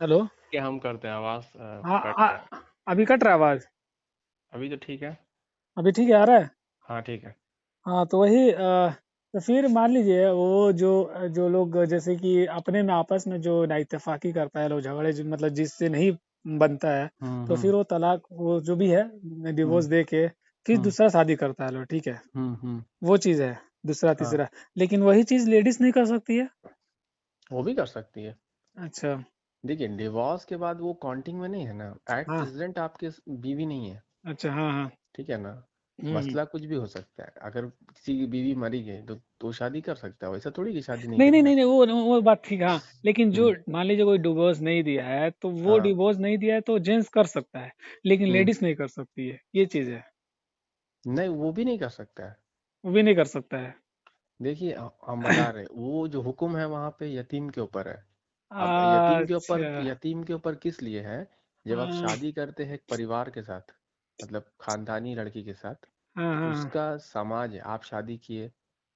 Hello. कि हम करते हैं आवाज हाँ कट रहा है। अभी कट रहा है आवाज। अभी तो ठीक है। अभी ठीक है आ रहा है। हाँ ठीक है। हाँ तो वही तो फिर मान लीजिए वो जो जो लोग जैसे कि अपने में आपस में जो नाइतफाकी करता है लोग झगड़े मतलब जिससे नहीं बनता है। तो हम्म। फिर वो तलाक वो जो भी है डिवोर्स हम्म। दे के फिर हम्म। दूसरा शादी करता है लोग, ठीक है। हम्म। वो चीज़ है दूसरा हाँ, तीसरा। लेकिन वही चीज़ लेडीज नहीं कर सकती है। वो भी कर सकती है। अच्छा। देखिए डिवोर्स के बाद वो काउंटिंग में नहीं है ना, एट हाँ। प्रेजेंट आपके बीवी नहीं है। अच्छा हाँ हाँ। ठीक है ना। हम्म। मसला कुछ भी हो सकता है, अगर किसी की बीवी मरी गई तो शादी कर सकता है, वैसा थोड़ी कि शादी नहीं नहीं नहीं करेगा। नहीं नहीं, वो बात ठीक है हाँ। लेकिन जो हम्म। मान लीजिए कोई डिवोर्स नहीं दिया है तो वो हाँ। डिवोर्स नहीं दिया है तो जेंट्स कर सकता है। लेकिन हम्म। लेडीज नहीं कर सकती है, ये चीज है। नहीं, वो भी नहीं कर सकता है। वो भी नहीं कर सकता है। देखिए हम बता रहे हैं, वो जो हुक्म है वहां पे यतीम के ऊपर है। अब अच्छा। यतीम के ऊपर किस लिए है? जब आप हाँ शादी करते हैं एक परिवार के साथ, मतलब खानदानी लड़की के साथ, हाँ तो हाँ उसका समाज है। आप शादी किए,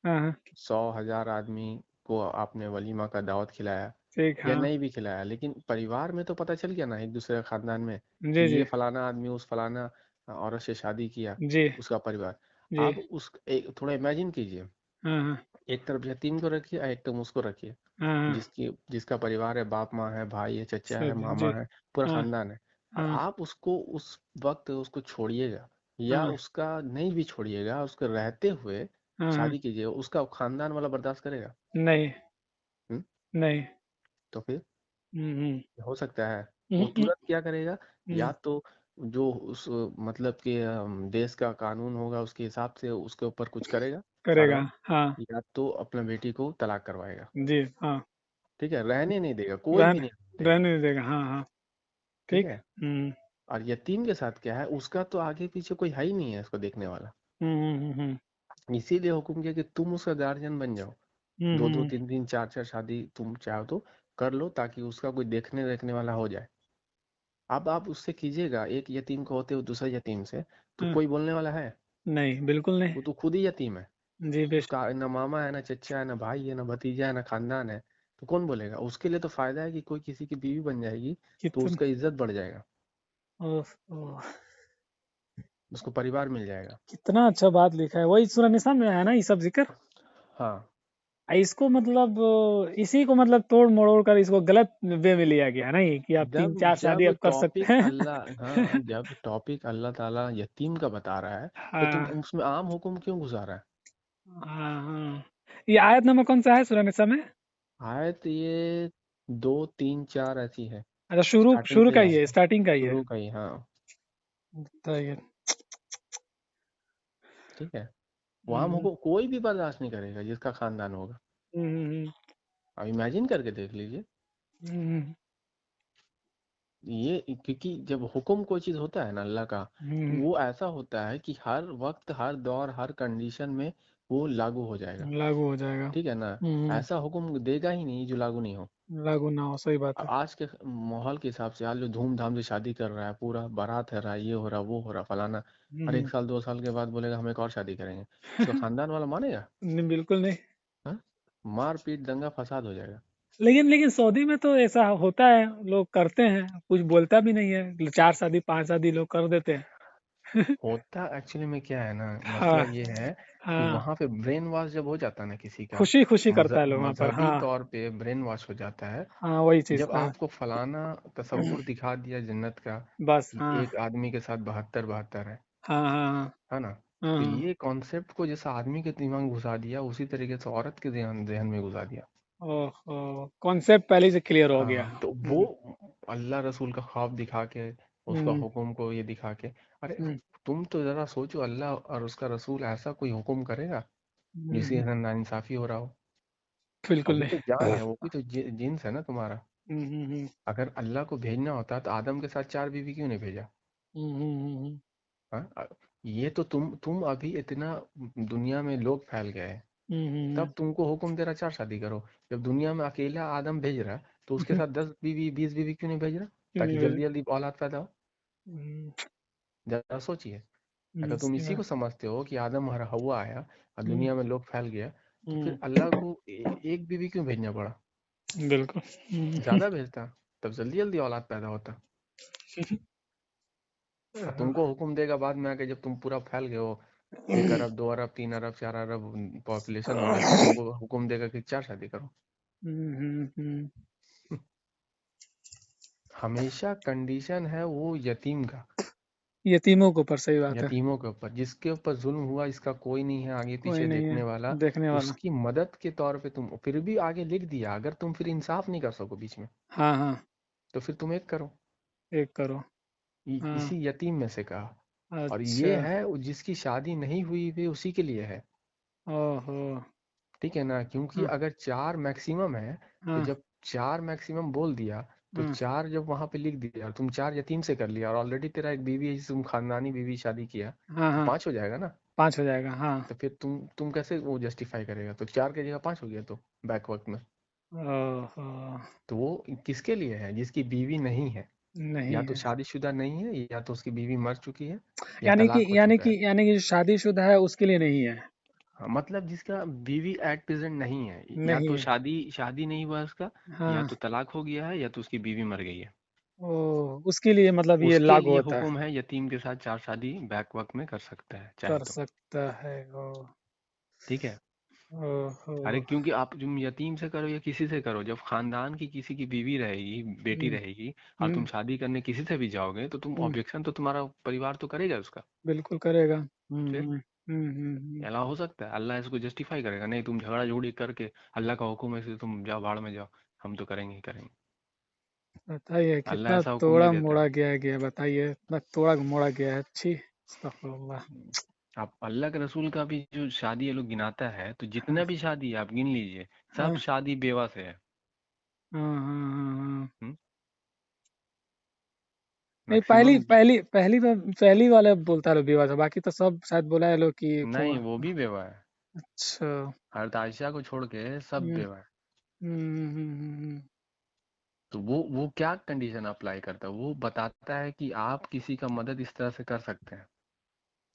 हाँ हाँ, 100,000 आदमी को आपने वलीमा का दावत खिलाया ठीक या हाँ। नहीं भी खिलाया, लेकिन परिवार में तो पता चल गया ना एक दूसरे के खानदान में कि जी ये जी फलाना आदमी उस फलाना औरत से शादी किया, जी उसका परिवार। जी। आप उस एक थोड़ा इमेजिन कीजिए, हाँ हाँ एक तरफ यतीम को रखिए और एक तरफ उसको रखिए, हाँ हाँ, जिसका परिवार है, बाप माँ है, भाई है, चचा है, सब जी। मामा है, पूरा हाँ खानदान है। और हाँ आप उसको उस वक्त उसको छोड़िएगा या हाँ उसका नहीं भी छोड़िएगा, उसको रहते हुए हाँ हाँ। शादी कीजिएगा, उसका खानदान वाला बर्दाश्त करेगा? नहीं हम्म? नहीं। तो फिर हम्म। हो सकता है वो हम्म, तुरंत क्या करेगा, या हम्म, तो जो उस मतलब कि देश का कानून होगा उसके हिसाब से उसके ऊपर कुछ करेगा, करेगा कार्रवाई, हाँ। या तो अपने बेटी को तलाक करवाएगा। जी हाँ। ठीक है, रहने नहीं देगा, कोई भी रहने नहीं देगा। रहने नहीं देगा हाँ हाँ। ठीक ठीक। है। हम्म और यतीम के साथ क्या है, उसका तो आगे पीछे कोई है ही नहीं है उसको देखने वाला। हम्म। इसीलिए हुक्म किया कि तुम उसका गार्जियन बन जाओ। दो दो हम्म। तीन तीन चार चार शादी तुम चाहो तो कर लो, ताकि उसका कोई देखने देखने वाला हो जाए। अब आप उससे कीजिएगा, एक यतीम को होते हुए दूसरे यतीम से, तो हाँ, कोई बोलने वाला है? नहीं बिल्कुल नहीं। वो तो खुद ही यतीम है। जी बेस्ट। उसका ना मामा है, ना चचा है, ना भाई है, ना भतीजा है, ना खानदान है। तो कौन बोलेगा? उसके लिए तो फायदा है कि कोई किसी की बीवी बन जाएगी, तो कितना उसका इज्जत बढ़ जाएगा, ओह, ओह, उसको परिवार मिल जाएगा। कितना अच्छा बात लिखा है, वही सूरह निसा में है ना ये सब जिक्र। हाँ। इसको मतलब इसी को मतलब तोड़ मरोड़ कर इसको गलत वे में लिया गया है ना ये कि आप तीन जब चार शादी जब आप कर सकते टॉपिक हैं। अल्लाह, हाँ, जब टॉपिक अल्लाह ताला यतीम का बता रहा है, तो तुम हाँ उसमें आम हुक्म क्यों घुसा रहा है? हाँ हाँ। ये आयत नंबर कौन सा है सूरह निसा में? आयत ये 2 3 4 ऐसी है। अच्छा शुरू स्टार्टिंग शुरू से का ही ही है, है, स्टार्टिंग का ही है। शुरू का ही, हाँ। बताइए। ठीक है। वहां हम्म हमको कोई भी बर्दाश्त नहीं करेगा जिसका खानदान होगा। हम्म अब इमेजिन करके देख लीजिए। हम्म ये क्योंकि जब हुक्म कोई चीज होता है ना अल्लाह का, तो हम्म, वो ऐसा होता है कि हर वक्त, हर दौर, हर कंडीशन में वो लागू हो जाएगा। लागू हो जाएगा। ठीक है ना। ऐसा हुक्म देगा ही नहीं जो लागू नहीं हो। लागू ना हो, सही बात अब है। आज के माहौल के हिसाब से आज जो धूमधाम से शादी कर रहा है, पूरा बारात है रहा है, ये हो रहा वो हो रहा फलाना, और हम्म। 1 साल 2 साल के बाद बोलेगा हम एक और शादी करेंगे, उसका खानदान वाला मानेगा? नहीं बिल्कुल नहीं। हाँ? मार पीट दंगा फसाद हो जाएगा। लेकिन लेकिन सऊदी में तो ऐसा होता है, लोग करते हैं, कुछ बोलता भी नहीं है, चार शादी पांच शादी लोग कर देते हैं। होता एक्चुअली में क्या है ना, मसला हाँ ये है कि हाँ। वहां पे ब्रेन वॉश जब हो जाता है ना किसी का, खुशी खुशी करता है लोग वहाँ पर मजहबी हाँ। तौर पे ब्रेन वॉश हो जाता है। हाँ वही चीज जब हाँ। आपको फलाना तस्वुर दिखा दिया जन्नत का, बस कि हाँ एक आदमी के साथ बहत्तर बहत्तर हाँ हाँ है ना, हाँ तो हाँ। ये कॉन्सेप्ट को जैसा आदमी के दिमाग में घुसा दिया, उसी तरीके से औरत के ध्यान ध्यान में घुसा दिया। ओह कॉन्सेप्ट पहले से क्लियर हो गया। हाँ, तो वो अल्लाह रसूल का ख्वाब दिखा के, उसका हम्म हुक्म को ये दिखा के, अरे हम्म तुम तो जरा सोचो, अल्लाह और उसका रसूल ऐसा कोई हुक्म करेगा जिसके हम्म, अंदर नाइंसाफी हो रहा हो? अब बिल्कुल वो नहीं। तो जान है, वो भी तो जिन्स है ना तुम्हारा। हम्म। अगर अल्लाह को भेजना होता तो आदम के साथ 4 बीवी क्यों नहीं भेजा? हम्म। हाँ, ये तो तुम अभी इतना दुनिया में लोग फैल गए हैं, हम्म, तब तुमको हुक्म दे रहा 4 शादी करो। जब दुनिया में अकेला आदम भेज रहा है, तो उसके साथ 10 बीवी 20 बीवी क्यों नहीं भेज रहा, क्यों नहीं ताकि भेजा? जल्दी जल्दी औलाद पैदा हो? हम्म, जरा सोचिए। अगर तुम सही इसी को बात। समझते हो कि आदम और हवा आया और हम्म दुनिया में लोग फैल गया, तो फिर हम्म, अल्लाह को एक बीवी क्यों भेजना पड़ा? बिल्कुल। ज्यादा भेजता। तब जल्दी जल्दी औलाद पैदा होता। और तुमको हुक्म देगा बाद में आके, जब तुम पूरा फैल गए हो, 1 अरब 2 अरब 3 अरब 4 अरब पॉपुलेशन हो गया, तो तुमको हुक्म देगा कि 4 शादी करो। हमेशा कंडीशन है वो यतीम का, यतीमों के ऊपर, सही बात है। यतीमों के ऊपर। जिसके ऊपर जुल्म हुआ, इसका कोई नहीं है आगे कोई पीछे नहीं है देखने वाला, देखने वाला। उसकी मदद के तौर पे तुम फिर भी आगे लिख दिया। अगर तुम फिर इंसाफ नहीं कर सको बीच में, हाँ हाँ, तो फिर तुम एक करो, एक करो। हाँ। इसी यतीम में से कहा। और अच्छा। ये है जिसकी शादी नहीं हुई भी, उसी के लिए है। ओहो। ठीक है ना, क्योंकि हाँ अगर 4 मैक्सिमम है, तो हाँ जब 4 मैक्सिमम बोल दिया, तो हाँ 4 जब वहां पे लिख दिया और तुम 4 यतीम से कर लिया, और ऑलरेडी तेरा एक बीवी है जिसे तुम खानदानी बीवी शादी किया, हाँ तो हाँ, 5 हो जाएगा ना। 5 हो जाएगा, हाँ। तो फिर तुम कैसे वो जस्टिफाई करेगा, तो 4 की जगह 5 हो गया तो बैक वक्त में। ओहो। तो वो किसके लिए है, जिसकी बीवी नहीं है, या नहीं तो है। शादीशुदा नहीं है, या तो उसकी बीवी मर चुकी है, या यानी कि तलाक हो यानी चुका कि है। यानी कि जो शादीशुदा है उसके लिए नहीं है। हाँ, मतलब जिसका बीवी एट प्रेजेंट नहीं है, या नहीं तो है। शादी शादी नहीं हुआ उसका, या हाँ। तो तलाक हो गया है, या तो उसकी बीवी मर गई है। ओ, उसके लिए मतलब ये उसके लागू लिए होता है। हुक्म है, यतीम के साथ 4 शादी बैक वक्त में कर सकता है चाहे कर तो। सकता है। ओ। ठीक है। ओहो। अरे क्योंकि आप तुम यतीम से करो या किसी से करो, जब खानदान की किसी की बीवी रहेगी, बेटी हम्म रहेगी, और तुम हम्म शादी करने किसी से भी जाओगे, तो तुम हम्म, ऑब्जेक्शन तो तुम्हारा परिवार तो करेगा उसका। बिल्कुल करेगा। फिर हम्म। अलाउ हो सकता है, अल्लाह इसको जस्टिफाई करेगा, नहीं तुम झगड़ा झूड़ी करके, अल्लाह का हुक्म है से तुम जाओ भाड़ में जाओ, हम तो करेंगे ही करेंगे। बताइए अल्लाह कितना ऐसा हुक्म तोड़ा नहीं देता मोड़ा है। गया बताइए, इतना तोड़ा मोड़ा गया है। छी। अस्तगफुरुल्लाह। आप अल्लाह के रसूल का भी जो शादी ये लोग गिनाता है, तो जितना भी शादी है आप गिन लीजिए, सब हाँ शादी बेवा से है। हाँ हाँ हाँ हाँ। नहीं, पहली मैक्सिमम। पहली पहली पहली वाले बोलता है विवाह था, बाकी तो सब शायद बोला है लोग कि नहीं, वो भी बेवा है। अच्छा। हरत आयशा को छोड़ के सब हम्म बेवा है। हम्म। तो वो क्या कंडीशन अप्लाई करता है, वो बताता है कि आप किसी का मदद इस तरह से कर सकते हैं।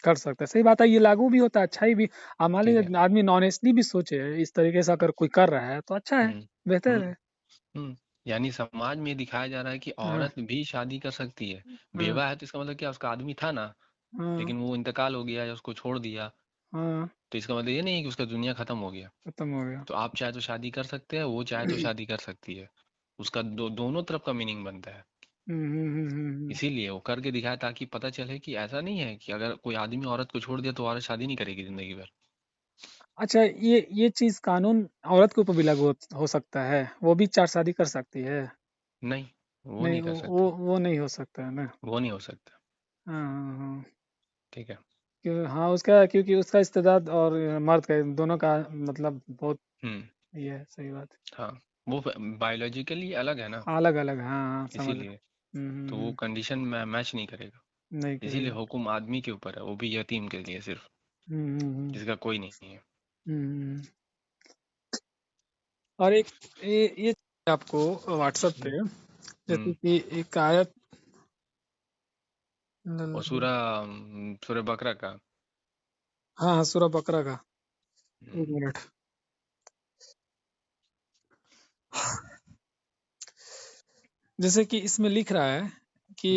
कर सकता है, सही बात है, ये लागू भी होता है, अच्छा ही भी। अब मान ठीक है। लीजिए आदमी नॉनेस्टली भी सोचे इस तरीके से, अगर कोई कर रहा है तो अच्छा है, हम्म बेहतर हम्म है। हम्म। यानी समाज में दिखाया जा रहा है कि हाँ औरत भी शादी कर सकती है। हाँ बेवा है तो इसका मतलब क्या, उसका आदमी था ना, हाँ लेकिन वो इंतकाल हो गया या उसको छोड़ दिया, हाँ, तो इसका मतलब ये नहीं है कि उसका दुनिया खत्म हो गया। खत्म हो गया। तो आप चाहे तो शादी कर सकते हैं, वो चाहे तो शादी कर सकती है। उसका दोनों तरफ का मीनिंग बनता है। हम्म। इसीलिए वो करके दिखाया, ताकि पता चले कि ऐसा नहीं है कि अगर कोई आदमी औरत को छोड़ दिया तो औरत शादी नहीं करेगी जिंदगी भर। अच्छा, ये चीज कानून औरत के ऊपर भी लागू हो सकता है, वो भी 4 शादी कर सकती है? नहीं, वो नहीं, नहीं कर सकती। वो नहीं हो सकता है ना। वो नहीं हो सकता। हाँ हाँ हाँ। ठीक है। क्यों, हाँ, उसका क्योंकि उसका इस्तेदाद और मर्द का दोनों का मतलब बहुत, हम्म। ये है, सही बात हाँ, वो बायोलॉजिकली अलग है ना, है, अलग अलग, हाँ हाँ, समझ रहा इसीलिए। तो वो हूँ। कंडीशन में मैच नहीं करेगा। नहीं इसीलिए करेगा। हुक्म आदमी के ऊपर है, वो भी यतीम के लिए सिर्फ, हम्म। जिसका कोई नहीं है। हम्म। और एक ये आपको व्हाट्सएप हम्म पे, जैसे हम्म। कि एक आयत। और सूरा सूरह बकरा का। हाँ हाँ, सूरह बकरा का। एक हम्म मिनट। जैसे कि इसमें लिख रहा है कि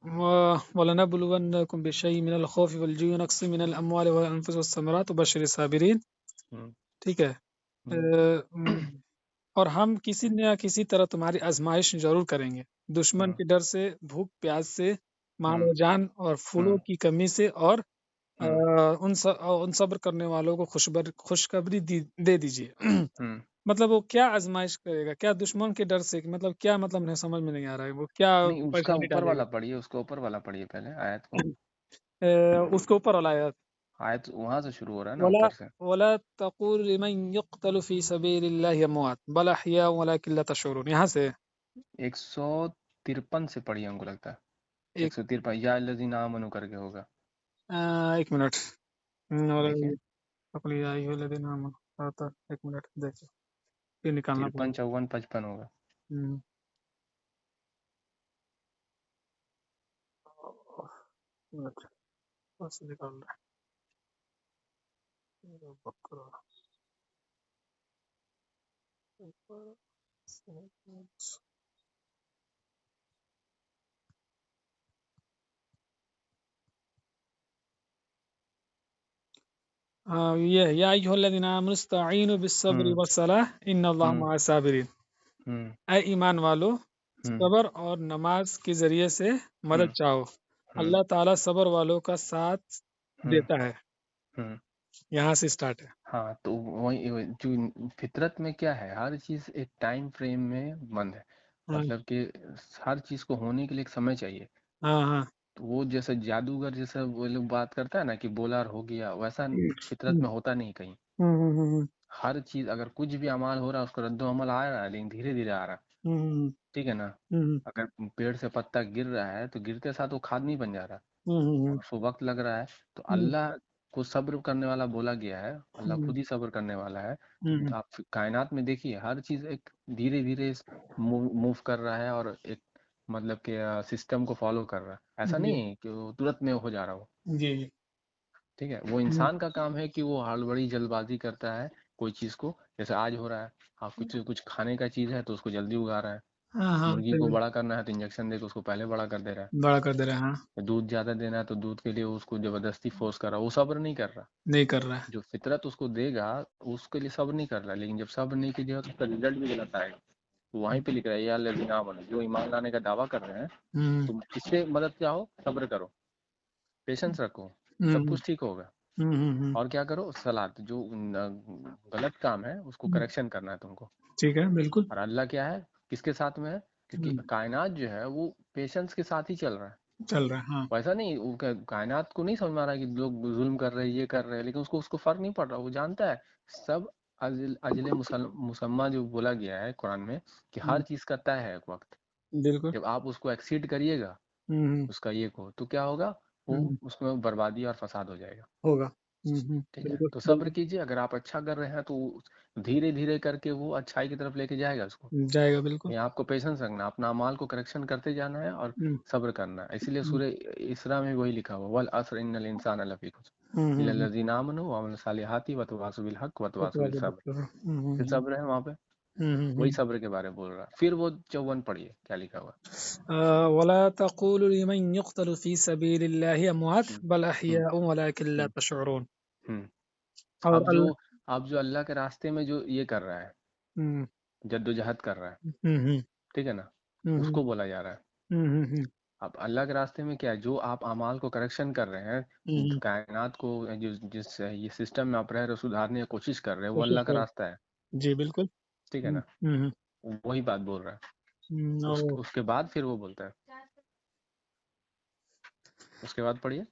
हम्म वलनबलुवन्नकुम बिशैइन मिनल खौफि वल जु'i नक्सिन मिनल अमवालि वल अनफुसि वस समरात वबश्शिरिस साबिरीन। हम्म ठीक है। हम्म और हम किसी न किसी तरह तुम्हारी आजमाइश जरूर करेंगे, दुश्मन हम्म के डर से, भूख प्यास से, माल हम्म व जान और फूलों हम्म की कमी से, और हम्म उन सब्र करने वालों को खुशखबरी दे दीजिए। हम्म। मतलब वो क्या आजमाइश करेगा, क्या दुश्मन के डर से, मतलब क्या, मतलब नहीं समझ में नहीं आ रहा है, वो क्या नहीं, उसका परेशानी ऊपर डालेगा। वाला पढ़िए, उसका ऊपर वाला पढ़िए पहले आयत को। उसके ऊपर वाला आयत। आयत वहां से शुरू हो रहा है ना, वला ऊपर से। वला तक़ूल लिमन युक़्तलु फी सबीलिल्लाहि अमवात बल अहया वलाकिन ला तशऊरून, यहाँ से 153 से पढ़िए, हमको लगता है एक 153, या लजीना आमनु करके होगा। एक मिनट। देखिए, एक मिनट देखो, ये निकालना 53 पड़ेगा। 54 55 होगा। हम्म, मिनट, बस निकाल रहा है। बकरा। हाँ, ये या अय्युहल्लज़ीना आमनु इस्तईनु बिस्सब्रि हम्म वस्सलाह इन्नल्लाहा हम्म मअस साबिरीन। हम्म ऐ ईमान वालो, हम्म सब्र और नमाज के जरिए से हम्म मदद चाहो। हम्म अल्लाह ताला सब्र वालों का साथ हम्म देता है। हम्म। यहाँ से स्टार्ट है। हाँ, तो वही जो फितरत में क्या है, हर चीज एक टाइम फ्रेम में बंद है। हाँ मतलब कि हर चीज को होने के लिए एक समय चाहिए। हाँ हाँ। तो वो जैसे जादूगर जैसा वो लोग बात करता है ना कि बोलार हो गया, वैसा फितरत में होता नहीं कहीं। हम्म। हर चीज अगर कुछ भी अमाल हो रहा है उसका रद्दो अमल आ रहा है, लेकिन धीरे धीरे आ रहा है। हम्म ठीक है ना। हम्म अगर पेड़ से पत्ता गिर रहा है तो गिरते साथ वो खाद नहीं बन जा रहा, हम्म उसको वक्त लग रहा है। तो हम्म अल्लाह को सब्र करने वाला बोला गया है, अल्लाह हम्म खुद ही सब्र करने वाला है। तो हम्म आप कायनात में देखिए, हर चीज एक धीरे धीरे मूव कर रहा है, और एक मतलब कि सिस्टम को फॉलो कर रहा है। ऐसा जी नहीं है कि वो तुरंत में हो जा रहा हो। जी जी। ठीक है, वो हम्म इंसान का काम है कि वो हड़बड़ी जल्दबाजी करता है कोई चीज को। जैसे आज हो रहा है, हाँ कुछ कुछ खाने का चीज है तो उसको जल्दी उगा रहा है। हाँ हाँ, मुर्गी सही को है। बड़ा करना है तो इंजेक्शन दे के उसको पहले बड़ा कर दे रहा बड़ा कर दे रहे हैं, हाँ। है। दूध ज्यादा देना है तो दूध के लिए उसको जबरदस्ती फोर्स कर रहा है, वो सब्र नहीं कर रहा। नहीं कर रहा है। जो फितरत उसको देगा उसके लिए सब्र नहीं कर रहा, लेकिन जब सब्र नहीं कीजिएगा तो उसका रिजल्ट भी गलत आएगा। तो वहीं पे लिख रहा है या लज़ीना आमनू, जो ईमान लाने का दावा कर रहे हैं, हम्म तुम किससे मदद चाहो, सब्र करो, पेशेंस रखो, सब हम्म कुछ ठीक होगा। हम्म। और क्या करो, सलात जो गलत काम है उसको हम्म, करेक्शन करना है तुमको। ठीक है, बिल्कुल। और अल्लाह क्या है, किसके साथ में है, क्योंकि हम्म, कायनात जो है वो पेशेंस के साथ ही चल रहा है। चल रहा है, हाँ। वैसा नहीं, वो कायनात को नहीं समझ में आ रहा है कि लोग जुल्म कर रहे हैं, ये कर रहे हैं, लेकिन उसको उसको फर्क नहीं पड़ रहा, वो जानता है सब। अजले मुसम्मा जो बोला गया है कुरान में, कि हर हम्म, चीज का तय है एक वक्त। बिल्कुल। जब आप उसको एक्सीड करिएगा, हम्म उसका ये को, तो क्या होगा, वो हम्म, उसमें बर्बादी और फसाद हो जाएगा। होगा। ठीक है, बिल्कुल तो सब्र बिल्कुल। कीजिए, अगर आप अच्छा कर रहे हैं तो धीरे धीरे करके वो अच्छाई की तरफ लेके जाएगा उसको। जाएगा, बिल्कुल। ये आपको पेशेंस रखना, अपना अमाल को करेक्शन करते जाना है, और हम्म सब्र करना है। इसीलिए हम्म सूर्य इसरा में वही लिखा हुआ, वल असर इन्नल इंसान लफी हम्म खुस्र हम्म हम्म, इल्लल्लज़ीना आमनू व अमिलुस सालिहाति व तवासौ बिल हक़ व तवासौ बिस सब्र। फिर सब्र है वहाँ पे, वही हम्म। सब्र के बारे में बोल रहा है। फिर वो 54 पढ़िए क्या लिखा हुआ। वला तक़ूलु लिमन युक़्तलु फ़ी सबीलिल्लाहि अमवात हम्म बल हम्म अहयाउ वलाकिन ला हम्म तशऊरून। हम्म। और अब जो अल्लाह। अब जो अल्लाह के रास्ते में जो ये कर रहा है, हम्म जद्दोजहद कर रहा है, हम्म ठीक है ना, हम्म उसको बोला जा रहा है। हम्म अब अल्लाह के रास्ते में क्या है, जो आप अमाल को करेक्शन कर रहे हैं, हम्म, कायनात को जो जिस ये सिस्टम में आप रह रहे हो सुधारने की कोशिश कर रहे हैं, वो कोशिश अल्लाह का कर। रास्ता है। जी, बिल्कुल। ठीक है ना, हम्म। वही बात बोल रहा है। ओ, उसके बाद फिर वो बोलता है, उसके बाद पढ़िए।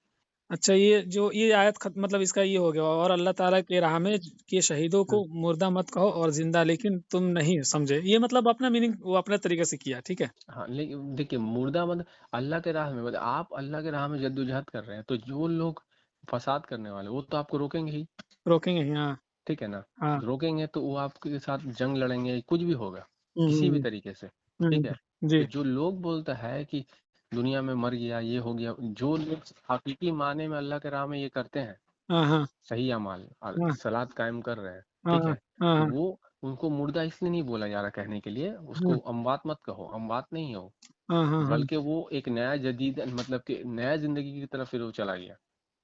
अच्छा, ये आयत मतलब इसका ये हो गया। और अल्लाह ताला के राह में के शहीदों को हम्म, मुर्दा मत कहो और जिंदा, लेकिन तुम नहीं समझे। ये मतलब अपना मीनिंग वो अपने तरीके से किया, ठीक है। हाँ, लेकिन देखिए मुर्दा मतलब अल्लाह के राह में, मतलब आप अल्लाह के राह में जद्दोजहद कर रहे हैं, तो जो लोग फसाद करने वाले वो तो आपको रोकेंगे ही। रोकेंगे ही, हाँ। ठीक है ना, हाँ। रोकेंगे तो वो आपके साथ जंग लड़ेंगे, कुछ भी होगा किसी भी हम्म तरीके से। ठीक है, जी। तो जो लोग बोलता है कि दुनिया में मर गया, ये हो गया, जो लोग हकीकी माने में अल्लाह के राह में ये करते हैं, हाँ हाँ सही अमाल हाँ सलात कायम कर रहे हैं, हाँ ठीक हाँ है, तो हाँ वो उनको मुर्दा इसलिए नहीं बोला जा रहा कहने के लिए, उसको अमवात मत कहो, अमवात नहीं हो, हाँ हाँ हाँ। बल्कि वो एक नया जदीद मतलब कि नया जिंदगी की तरफ फिर वो चला गया।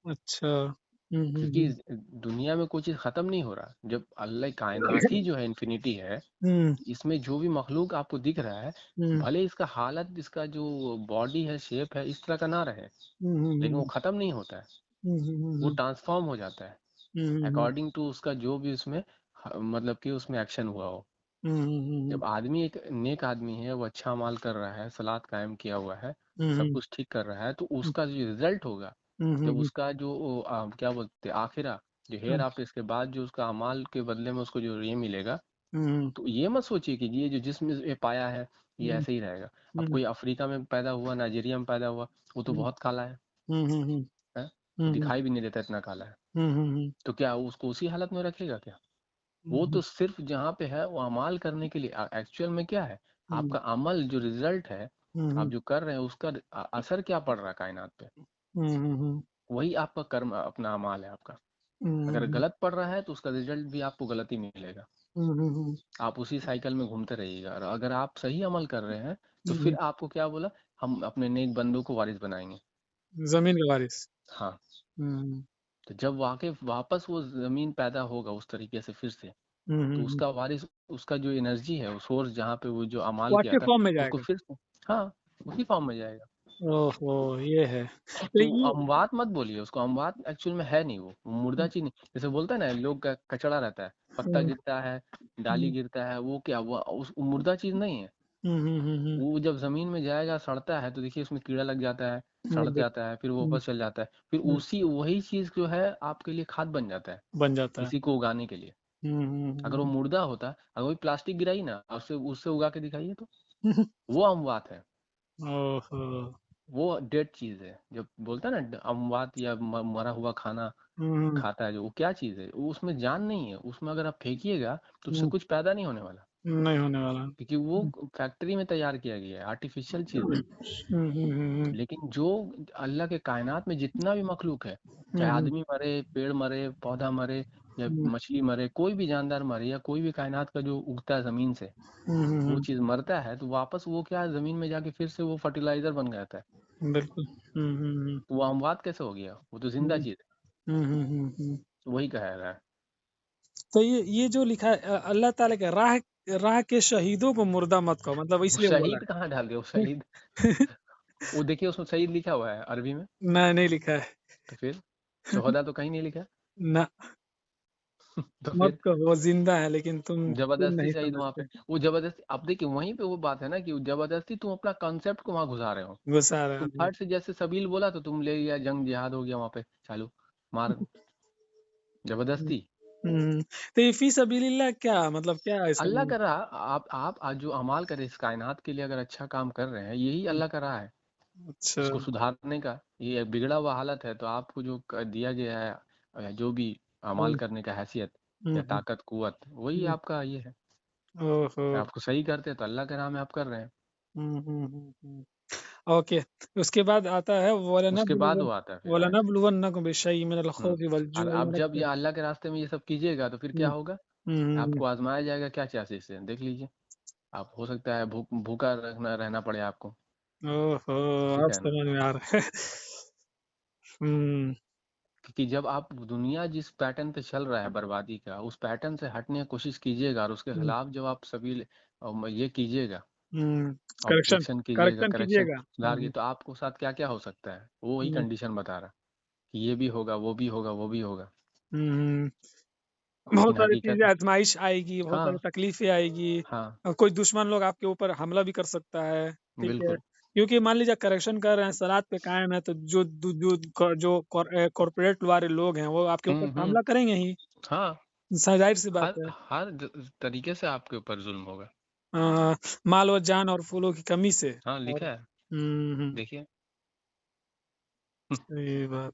अच्छा। क्योंकि दुनिया में कोई चीज खत्म नहीं हो रहा, जब अल्लाह कायनात ही जो है इन्फिनिटी है, हम्म इसमें जो भी मखलूक आपको दिख रहा है, हम्म भले इसका हालत, इसका जो बॉडी है, शेप है, इस तरह का ना रहे, लेकिन वो हम्म खत्म नहीं होता है, वो हम्म ट्रांसफॉर्म हो जाता है हम्म अकॉर्डिंग टू उसका जो भी उसमें मतलब कि उसमें एक्शन हुआ हो। हम्म जब आदमी एक नेक आदमी है, वो अच्छा अमाल कर रहा है, सलात कायम किया हुआ है, सब हम्म कुछ ठीक कर रहा है, तो उसका जो रिजल्ट होगा, जब हम्म उसका जो क्या बोलते हैं, आखिरा जो हेयर आफ्टर, इसके बाद जो उसका अमाल के बदले में उसको जो ये मिलेगा, हम्म तो ये मत सोचिए कि ये जो जिसम ये पाया है ये हम्म ऐसे ही रहेगा। अब हम्म कोई अफ्रीका में पैदा हुआ, नाइजीरिया में पैदा हुआ, वो तो बहुत काला है, वो दिखाई भी नहीं देता इतना काला है, हम्म तो क्या वो उसको उसी हालत में रखेगा क्या। वो तो सिर्फ जहाँ पे है वो अमाल करने के लिए, एक्चुअल में क्या है, आपका अमल जो रिजल्ट है, आप जो कर रहे हैं उसका असर क्या पड़ रहा है कायनात पे, वही आपका कर्म, अपना अमाल है आपका। अगर गलत पड़ रहा है तो उसका रिजल्ट भी आपको गलत ही मिलेगा, आप उसी साइकिल में घूमते रहिएगा। और अगर आप सही अमल कर रहे हैं तो फिर आपको क्या बोला, हम अपने नेक बंदों को वारिस बनाएंगे। जमीन का वारिस। हाँ, हम्म तो जब वापस वो जमीन पैदा होगा उस तरीके से फिर से, तो उसका वारिस, उसका जो एनर्जी है, वो सोर्स जहाँ पे वो जो अमाल वो किया अच्छे था, फॉर्म में उसको जाएगा। फिर से, हाँ, उसी फॉर्म में जाएगा। ओहो, ये है तो तो ये। अमवात मत बोलिए उसको, अमवात एक्चुअल में है नहीं, वो मुर्दा चीज नहीं। जैसे बोलता है ना लोग का कचड़ा रहता है, पत्ता हम्म, गिरता है, डाली हम्म, गिरता है, वो क्या वो वो मुर्दा चीज नहीं है। वो जब जमीन में जाएगा, सड़ता है, तो देखिए उसमें कीड़ा लग जाता है, सड़ हम्म, जाता है, फिर वो हम्म, वापस चल जाता है, फिर हम्म, उसी वही चीज जो है आपके लिए खाद बन जाता है, बन जाता है। इसी को उगाने के लिए। हम्म, अगर वो मुर्दा होता, अगर वही प्लास्टिक गिराई ना, और उससे उससे उगा के दिखाइए, तो वो अमवात है, ओहो। वो डेड चीज है। जब बोलता है ना अमवात या मरा हुआ खाना हम्म, खाता है जो, वो क्या चीज है, वो उसमें जान नहीं है, उसमें अगर आप फेंकिएगा तो उससे हम्म, कुछ पैदा नहीं होने वाला, नहीं होने वाला। क्योंकि वो फैक्ट्री में तैयार किया गया है, आर्टिफिशियल चीज है। लेकिन जो अल्लाह के कायनात में जितना भी मखलूक है, चाहे हम्म, आदमी मरे, पेड़ मरे, पौधा मरे, या हम्म, मछली मरे, कोई भी जानदार मरे, या कोई भी कायनात का जो उगता है जमीन से, वो हम्म, चीज मरता है, तो वापस वो क्या है, जमीन में जाके फिर से वो फर्टिलाइजर बन जाता है। बिल्कुल। तो वो अमवात कैसे हो गया, वो तो जिंदा चीज है। हम्म। तो वही कह रहा है। तो ये जो लिखा है अल्लाह ताला के राह राह के शहीदों को मुर्दा मत कहो, मतलब वो इसलिए बोला शहीद कहाँ डाल दिया, वो शहीद, है। वो देखिए उसमें शहीद लिखा हुआ है अरबी में। ना, नहीं लिखा है। तो फिर शोहदा तो कहीं नहीं लिखा। ना, तो मत फिर कहो, वो जिंदा है लेकिन तुम जबरदस्ती नहीं शहीद वहां पे, समझते। वो जबरदस्ती, अब देखिए वहीं पे वो बात है ना, कि जबरदस्ती तुम अपना कॉन्सेप्ट को वहां घुसा रहे हो। गुस्सा आ रहा तुम है। फट से जैसे सबील बोला, तो तुम ले लिया, जंग जिहाद हो गया वहां पे चालू, मार, हम्म, जबरदस्ती। तो ये फी सबिलिल्लाह क्या मतलब, क्या है इसका अल्लाह मतलब? कर रहा, आप आज जो अमाल करे इस कायनात के लिए, अगर अच्छा काम कर रहे हैं, यही अल्लाह कर रहा है, अच्छा। इसको सुधारने का। ये बिगड़ा हुआ हालत है, तो आपको जो दिया गया है, जो भी अमाल हम्म, करने का हैसियत या हम्म, ताकत कुवत, वही हम्म, आपका ये है। ओहो। आपको सही करते हैं तो अल्लाह के नाम में आप कर रहे हैं। ओके। उसके बाद आता है उसके बाद वो आता है फिर आयत। वलनबलुवन्नकुम बिशैइन मिनल हम्म। खौफि वल और जुइ अब जब ये वनक्सिन। अल्लाह के रास्ते में ये सब कीजिएगा, तो फिर क्या हम्म, होगा, हम्म, आपको आजमाया जाएगा क्या चीज़ से, देख लीजिए। आप हो सकता है भूखा रहना पड़े आपको। ओहो, ठीक अब है ना। समझ में आ रहा है। हम्म, क्योंकि जब आप दुनिया जिस पैटर्न पे चल रहा है बर्बादी का, उस पैटर्न से हटने की कोशिश कीजिएगा, और उसके हम्म, खिलाफ जब आप सभी ये कीजिएगा, करेक्शन, ऑब्जेक्शन कीजिएगा, करेक्शन करेक्शन कीजिएगा। सुधार कीजिए, तो आपको साथ क्या क्या हो सकता है, वो वही हम्म, कंडीशन बता रहा, कि ये भी होगा, वो भी होगा, वो भी होगा। हम्म, बहुत लेकिन सारी चीजें, हकीकत में, आजमाइश आएगी, बहुत सारी हाँ, तकलीफें आएगी। हाँ, कोई दुश्मन लोग आपके ऊपर हमला भी कर सकता है। ठीक है। बिल्कुल। क्योंकि मान लीजिए करेक्शन कर रहे हैं, सलाद पे कायम है, तो जो कॉर्पोरेट वाले लोग हैं वो आपके ऊपर तो हम्म। हमला करेंगे ही। हाँ, जाहिर सी बात हर है। हर तरीके से आपके ऊपर जुल्म होगा। अ, माल व जान और फूलों की कमी से। हाँ, और लिखा है, देखिए। सही बात।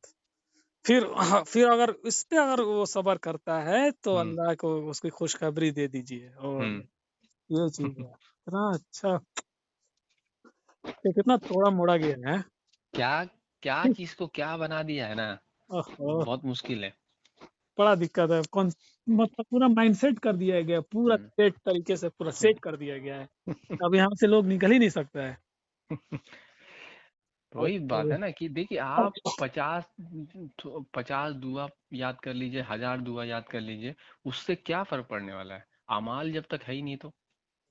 फिर अगर इस पे अगर वो सबर करता है तो हम्म। अल्लाह को उसकी खुशखबरी दे दीजिए। और हम्म। ये चीज है, इतना अच्छा, ये कितना थोड़ा मोड़ा गया है। क्या क्या चीज को क्या बना दिया है ना, ओहो, बहुत मुश्किल है। बड़ा दिक्कत है। कौन मतलब पूरा माइंडसेट कर दिया गया है, पूरा हम्म। सेट तरीके से पूरा हम्म। सेट कर दिया गया है। अब यहाँ से लोग निकल ही नहीं सकता है। वही बात ओहो, है ना, कि देखिए आप 50 दुआ याद कर लीजिए, 1000 दुआ याद कर लीजिए, उससे क्या फर्क पड़ने वाला है। अमाल जब तक है ही नहीं, तो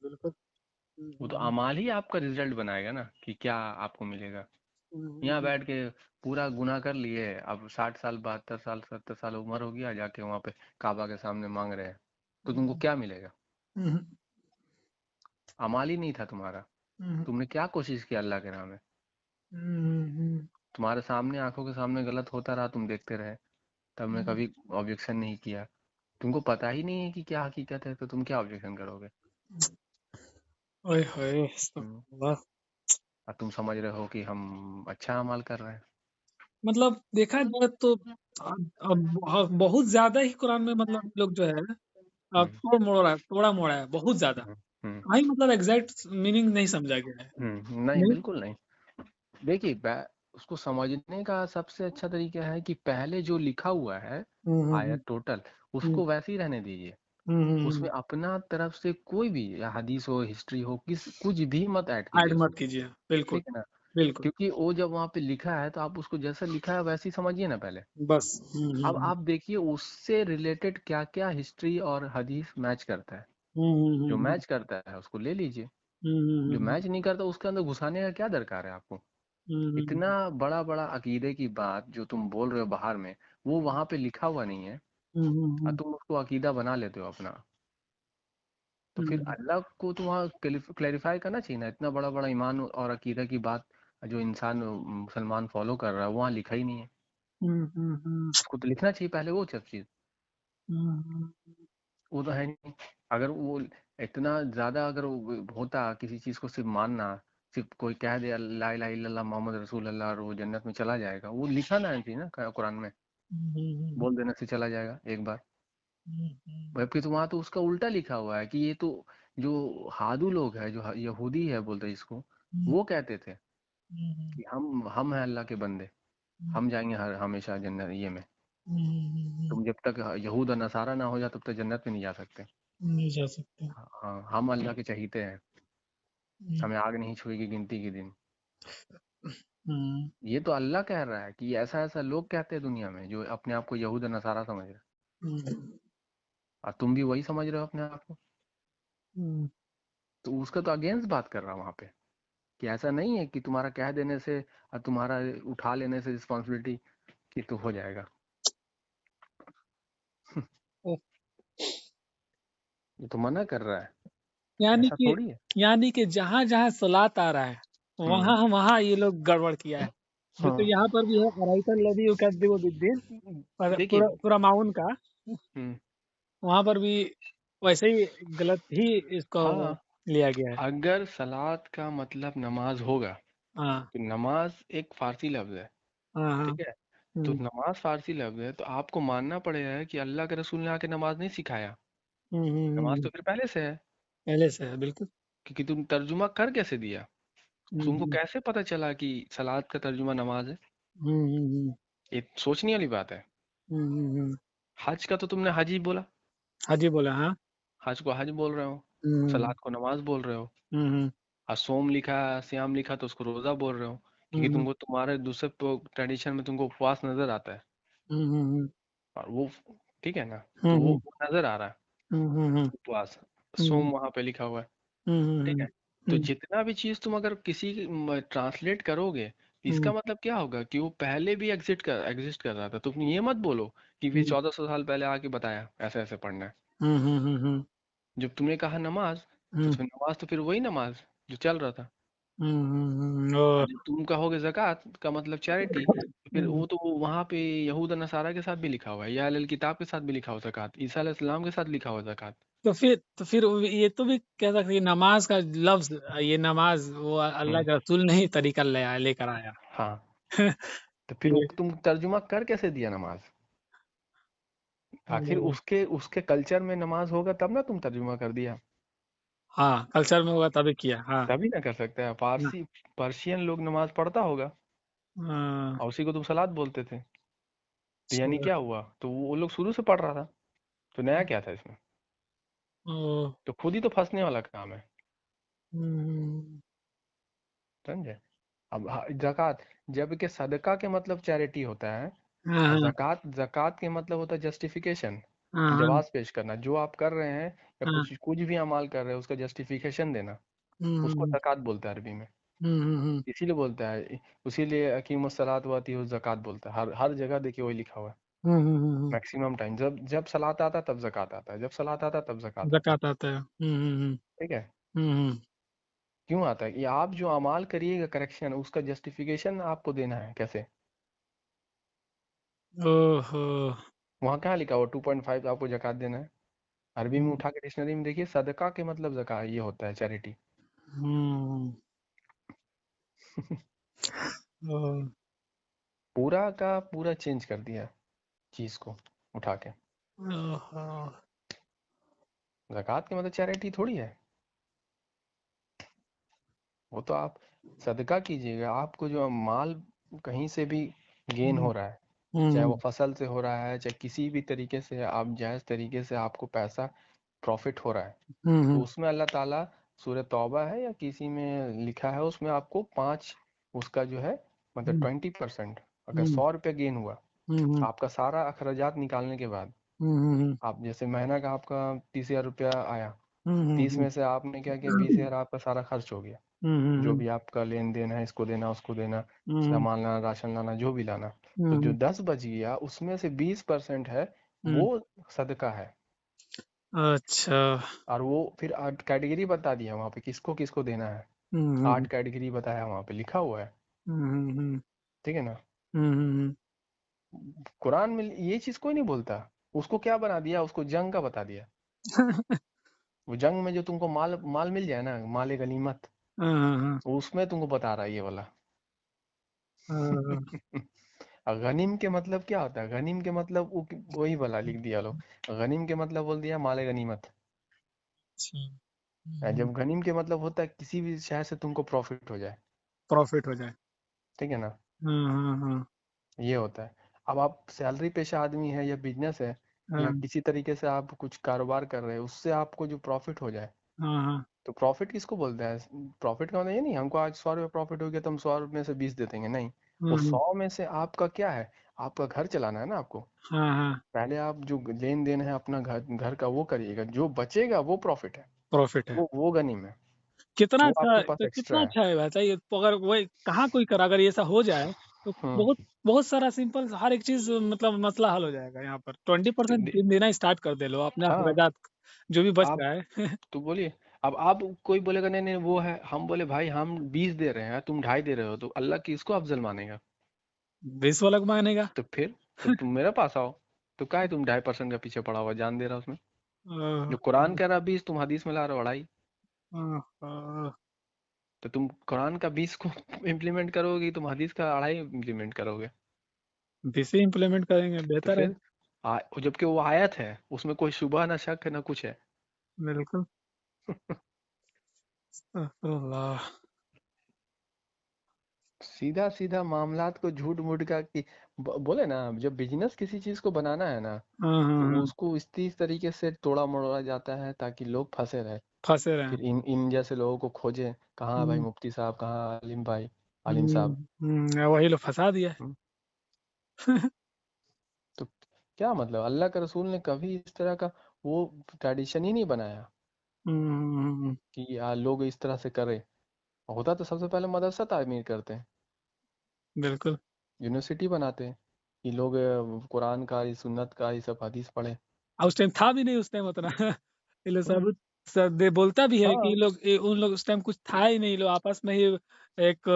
बिल्कुल। वो तो अमाल ही आपका रिजल्ट बनाएगा ना, कि क्या आपको मिलेगा। यहाँ बैठ के पूरा गुनाह कर लिए, अब 60 साल, 72 साल, 70 साल उम्र हो गया, जाके वहां पे काबा के सामने मांग रहे हैं, तो तुमको क्या मिलेगा। हम्म, अमाल ही नहीं था तुम्हारा, हम्म, तुमने क्या कोशिश की अल्लाह के नाम में। हम्म, तुम्हारे सामने, आंखों के सामने गलत होता रहा, तुम देखते रहे, तब मैं हम्म, कभी ऑब्जेक्शन नहीं किया। तुमको पता ही नहीं है कि क्या हकीकत है, तो तुम क्या ऑब्जेक्शन करोगे। ओए होए, हम्म। अस्तगफुरुल्लाह। और तुम समझ रहे हो कि हम अच्छा अमल कर रहे हैं। मतलब देखा जाए तो बहुत ज्यादा ही कुरान में मतलब लोग जो है हम्म। तोड़ा मोड़ा है बहुत ज्यादा। हम्म। हम्म। कहीं मतलब एग्जैक्ट मीनिंग नहीं समझा गया है। नहीं, नहीं। बिल्कुल नहीं। देखिए, उसको समझने का सबसे अच्छा तरीका है कि पहले जो लिखा हुआ है हम्म, हम्म, आयत टोटल, हम्म, उसको वैसे ही रहने दीजिए। हम्म, उसमें अपना तरफ से कोई भी, या हदीस हो, हिस्ट्री हो, कुछ भी मत ऐड ऐड कीजिए मत उसमें। कीजिए, बिल्कुल। ठीक है ना। बिल्कुल। क्योंकि वो जब वहां पे लिखा है तो आप उसको जैसा लिखा है वैसे ही समझिए ना पहले। बस। अब आप देखिए उससे रिलेटेड क्या क्या हिस्ट्री और हदीस मैच करता है। हम्म जो हम्म मैच करता है उसको ले लीजिए, जो हम्म मैच नहीं करता उसके अंदर घुसाने का क्या दरकार है आपको। इतना हम्म बड़ा बड़ा अकीदे की बात जो तुम बोल रहे हो बाहर में, वो वहां पे लिखा हुआ नहीं है और हम्म तुम उसको अकीदा बना लेते हो अपना। तो फिर हम्म अल्लाह को तो वहाँ क्लेरिफाई करना चाहिए ना, इतना बड़ा बड़ा ईमान और अकीदा की बात जो इंसान मुसलमान फॉलो कर रहा है वहाँ लिखा ही नहीं है। हम्म उसको तो लिखना चाहिए पहले वो सब चीज, हम्म वो तो है नहीं। अगर वो इतना ज्यादा अगर वो होता किसी चीज को सिर्फ मानना, सिर्फ कोई कह दे ला इलाहा इल्लल्लाह मोहम्मद रसूल अल्लाह और वो जन्नत में चला जाएगा, वो लिखा ना चाहिए ना कुरान में, बोल देने से चला जाएगा एक बार। जबकि तो वहां तो उसका उल्टा लिखा हुआ है कि ये तो जो हादू लोग है, जो यहूदी है बोलते हैं इसको, वो कहते थे कि हम हैं अल्लाह के बंदे, हम जाएंगे हर हमेशा जन्नत ये में, तुम जब तक यहूद और नसारा ना हो जाए तब तक जन्नत में नहीं जा सकते। नहीं जा सकते। हाँ हम अल्लाह के चहीते हैं, हमें आग नहीं छुएगी गिनती के दिन। हम्म ये तो अल्लाह कह रहा है कि ऐसा ऐसा लोग कहते हैं दुनिया में जो अपने आप को यहूद और नसारा समझ रहे हैं, हम्म और तुम भी वही समझ रहे हो अपने आप को। हम्म तो उसका तो अगेंस्ट बात कर रहा है वहां पे, कि ऐसा नहीं है कि तुम्हारा कह देने से और तुम्हारा उठा लेने से रिस्पॉन्सिबिलिटी कि तो हो जाएगा। ये तो मना कर रहा है, यानी ऐसा कि थोड़ी है। यानी कि जहां जहां सलात आ रहा है हम्म। वहां वहां ये लोग गड़बड़ किया है। जैसे हाँ यहाँ पर भी है अराइतल लदी युकद्दिबु बिद्दीन, पर देखिए। पूरा पूरा माउन का हम्म। वहां पर भी वैसे ही गलत ही इसको हाँ लिया गया है। अगर सलात का मतलब नमाज होगा हाँ तो नमाज एक फारसी लफ्ज है, हाँ हाँ। ठीक है। तो हम्म नमाज फारसी लफ्ज है तो आपको मानना पड़ेगा कि अल्लाह के रसूल ने आके नमाज नहीं सिखाया। नमाज तो फिर पहले से है, पहले से है बिल्कुल। क्योंकि तुम तर्जुमा कर कैसे दिया, तुमको हम्म कैसे पता चला कि सलात का तर्जुमा नमाज है। हम्म ये सोचने वाली बात है। हम्म। हज का तो तुमने हज ही बोला, हाजी बोला हाँ। हज को हज बोल रहे हो, हम्म सलात को नमाज बोल रहे हो। हम्म और सोम लिखा है श्याम लिखा तो उसको रोजा बोल रहे हो, क्योंकि हम्म तुमको तुम्हारे दूसरे ट्रेडिशन में तुमको उपवास नजर आता है। हम्म और वो ठीक है ना, तो हम्म वो नजर आ रहा है हम्म उपवास, हम्म सोम वहां पे लिखा हुआ है, ठीक हम्म है। तो जितना भी चीज तुम अगर किसी ट्रांसलेट करोगे तो इसका मतलब क्या होगा कि वो पहले भी एग्जिस्ट कर रहा था। तुम ये मत बोलो कि वे 1400 साल पहले आके बताया ऐसे ऐसे पढ़ना है। हम्म जब तुमने कहा नमाज, तो फिर नमाज तो फिर वही नमाज जो चल रहा था। और जब तुम कहोगे जक़ात का मतलब चैरिटी, तो फिर वो तो वहां पे यहूद और नसारा के साथ भी लिखा हुआ है, या अहले किताब के साथ भी लिखा हुआ है जक़ात, ईसा अलैहिस्सलाम के साथ लिखा हुआ है जक़ात। तो फिर ये तो भी कह सकते हैं नमाज का लफ्ज, ये नमाज वो अल्लाह हम्म। के रसूल ने ही तरीका लेकर आया। हाँ तो फिर वो ये तुम तर्जुमा कर कैसे दिया नमाज। आखिर उसके उसके कल्चर में नमाज होगा तब ना तुम तर्जुमा कर दिया, हाँ कल्चर में होगा तभी किया हाँ। तभी ना कर सकते हैं। पारसी पर्शियन लोग नमाज पढ़ता होगा हाँ, और उसी को तुम सलात बोलते थे, तो यानी अच्छा, क्या हुआ, तो वो लोग शुरू से पढ़ रहा था, तो नया क्या था इसमें। ओ, तो खुद ही तो फंसने वाला काम है, हम्म, समझे। अब जक़ात, जबकि सदका के मतलब चैरिटी होता है, हाँ और हाँ जक़ात जक़ात के मतलब होता है जस्टिफिकेशन, हाँ हाँ जवाब पेश करना, जो आप कर रहे हैं या हाँ, कुछ कुछ भी अमाल कर रहे हैं उसका जस्टिफिकेशन देना, उसको हम्म ज़कात बोलता है अरबी में। हम्म इसीलिए बोलता है, इसीलिए अकीमुस्सलात व अतीयुज ज़कात बोलता है, हर हर जगह देखिए वही लिखा हुआ है। मैक्सिमम टाइम जब जब सलात आता है तब ज़कात आता है, जब सलात आता है तब ज़कात आता है, ज़कात आता है। ठीक है। हम्म क्यों आता है कि आप जो अमाल करिएगा करेक्शन, उसका जस्टिफिकेशन आपको देना है कैसे। ओहो, वहाँ कहाँ लिखा हुआ 2.5 आपको ज़कात देना है। अरबी में उठा के डिक्शनरी में देखिए, सदका के मतलब ज़का ये होता है चैरिटी। हम्म, ओ, पूरा का पूरा चेंज कर दिया चीज को उठा के। ओहो, ज़कात के मतलब चैरिटी थोड़ी है, वो तो आप सदका कीजिएगा, आपको जो माल कहीं से भी गेन हम्म हो रहा है, चाहे वो हम्म फसल से हो रहा है, चाहे किसी भी तरीके से आप जायज़ तरीके से आपको पैसा प्रॉफिट हो रहा है, तो हम्म उसमें अल्लाह ताला सूरह तौबा है या किसी में लिखा है, उसमें आपको 5 उसका जो है मतलब 20%, अगर हम्म 100 रुपये गेन हुआ, हम्म आपका सारा अखराजात निकालने के बाद, हम्म आप जैसे महीना का आपका 30,000 रुपया आया, तीस हम्म में से आपने क्या किया, बीस हम्म हजार आपका सारा खर्च हो गया, जो हम्म भी आपका लेन देन है, इसको देना उसको देना, हम्म सामान लाना राशन लाना जो भी लाना, तो जो हम्म 10 बच गया उसमें से 20% है हम्म, वो सदका है। अच्छा। और वो फिर 8 कैटेगरी बता दिया वहाँ पे किसको किसको देना है, हम्म 8 कैटेगरी बताया वहाँ पे लिखा हुआ है, हम्म ठीक है ना। हम्म कुरान में ये चीज कोई नहीं बोलता, उसको क्या बना दिया, उसको जंग का बता दिया। वो जंग में जो तुमको माल माल मिल जाए ना, माल गनीमत, हाँ उसमें तुमको बता रहा है ये वाला। हाँ, और गनीम के मतलब क्या होता है, गनीम के मतलब वही वाला लिख दिया लोग, गनीम के मतलब बोल दिया माल गनीमत। अच्छा। जब गनीम के मतलब होता है किसी भी शहर से तुमको प्रॉफिट हो जाए, प्रॉफिट हो जाए। ठीक है ना, हाँ ये होता है। अब आप सैलरी पेशा आदमी है या बिजनेस है, या हाँ किसी तरीके से आप कुछ कारोबार कर रहे हैं, उससे आपको जो प्रॉफिट हो जाए, हाँ हाँ, तो प्रॉफिट किसको बोलते हैं। प्रॉफिट का मतलब ये नहीं हमको आज 100 रुपये प्रॉफिट हो गया तो हम 100 रुपये में से 20 दे देंगे, नहीं। वो हम्म, 100 में से आपका क्या है, आपका घर चलाना है ना आपको, हाँ हाँ, पहले आप जो लेन देन है अपना घर घर का वो करिएगा, जो बचेगा वो प्रॉफिट है, प्रॉफिट है। वो गनीम है, कितना वो अच्छा, आपके पास तो कितना एक्स्ट्रा है। अच्छा है, बताइए। तो अगर वही कहाँ कोई करा, अगर ये ऐसा हो जाए तो हम्म। बहुत बहुत सारा सिंपल हर एक चीज मतलब मसला हल हो जाएगा। यहाँ पर 20% दे- देना स्टार्ट कर दे लो अपने हाँ, अखराजात जो भी बच आप रहा है। तो बोलिए, अब आप कोई बोलेगा नहीं नहीं वो है, हम बोले भाई हम 20 दे रहे हैं तुम 2.5 दे रहे हो, तो अल्लाह किसको अफजल मानेगा। 20 वाला को मानेगा। तो फिर तो तुम मेरे पास आओ, तो क्या है तुम 2.5% का पीछे पड़ा हुआ जान दे रहा उसमें, अह, जो कुरान कह रहा 20 तुम हदीस में ला रहे हो 2.5। अह, अह, तो तुम कुरान का 20 को इम्प्लीमेंट करोगे, तुम हदीस का 2.5 इम्प्लीमेंट करोगे। 20 इम्प्लीमेंट करेंगे तो बेहतर है। फिर जबकि वो आयत है उसमें कोई शुबह ना शक है ना कुछ है। बिल्कुल। अल्लाह। सीधा सीधा मामलात को झूठ मूठ का कि बोले ना, जब बिजनेस किसी चीज को बनाना है ना, हाँ हाँ तो हाँ, उसको इस तरीके से तोड़ा मरोड़ा जाता है ताकि लोग फंसे रहे। फंसे रहे हैं। फिर इन इन जैसे लोगों को खोजे, कहाँ है भाई हम्म मुफ्ती साहब, कहाँ आलिम भाई, आलिम साहब। वही लोग फंसा दिया। हम्म, तो क्या मतलब, अल्लाह के रसूल ने कभी इस तरह का वो ट्रेडिशन ही नहीं बनाया हम्म, कि लोग इस तरह से करें। होता तो सबसे पहले मदरसा तामीर करते हैं, बिल्कुल। यूनिवर्सिटी बनाते हैं कि लोग कुरान का, ये सुन्नत का, ये सब हदीस पढ़े। और उस टाइम था भी नहीं, उस टाइम उतना। ये लोग सब बोलता भी है कि हाँ। उन लोग उस टाइम कुछ था ही नहीं। ये लोग आपस में ही एक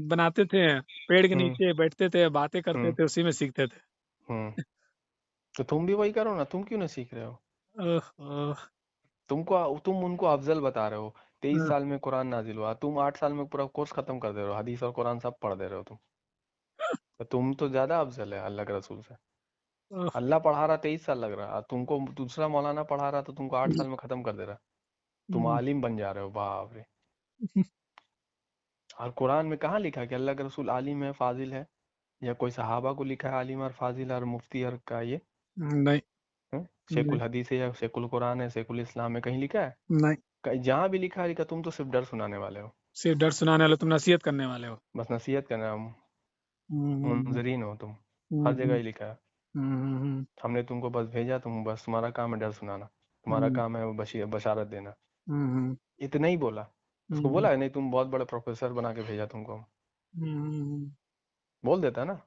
बनाते थे, पेड़ के हम्म नीचे बैठते थे, बातें करते हम्म थे, उसी में सीखते थे। हम्म तो तुम भी वही करो ना, तुम क्यों नहीं सीख रहे हो। ओह, ओह, तुम उनको अफजल बता रहे हो, 23 हाँ, साल में कुरान नाजिल हुआ, तुम 8 साल में पूरा कोर्स खत्म कर दे रहे हो, हदीस और कुरान सब पढ़ दे रहे हो तुम। तो तुम तो ज्यादा अफजल है अल्लाह के रसूल से। ओह, अल्लाह पढ़ा रहा 23 साल लग रहा, तुमको दूसरा मौलाना पढ़ा रहा तो तुमको 8 हम्म, साल में खत्म कर दे रहा। तुम हम्म, आलिम बन जा रहे हो, बाप रे। और कुरान में कहाँ लिखा कि अल्लाह के रसूल आलिम है, फाजिल है, या कोई सहाबा को लिखा है आलिम और फाजिल और मुफ्ती और का ये नहीं है? नहीं शेखुल हदीस है या शेखुल कुरान है, शेखुल इस्लाम है, कहीं लिखा है। नहीं, जहाँ भी लिखा है, लिखा तुम तो सिर्फ डर सुनाने वाले हो, सिर्फ डर सुनाने वाले, तुम नसीहत करने वाले हो। बस नसीहत करना, हम्म मुंजरीन हो तुम। हर जगह हम्म ही लिखा है, हम्म हमने तुमको बस भेजा, तुम बस तुम्हारा काम है डर सुनाना, तुम्हारा काम है बशारत देना, हम्म इतना ही बोला। उसको हम्म बोला है नहीं तुम बहुत बड़े प्रोफेसर बना के भेजा तुमको, हम्म बोल देता ना। और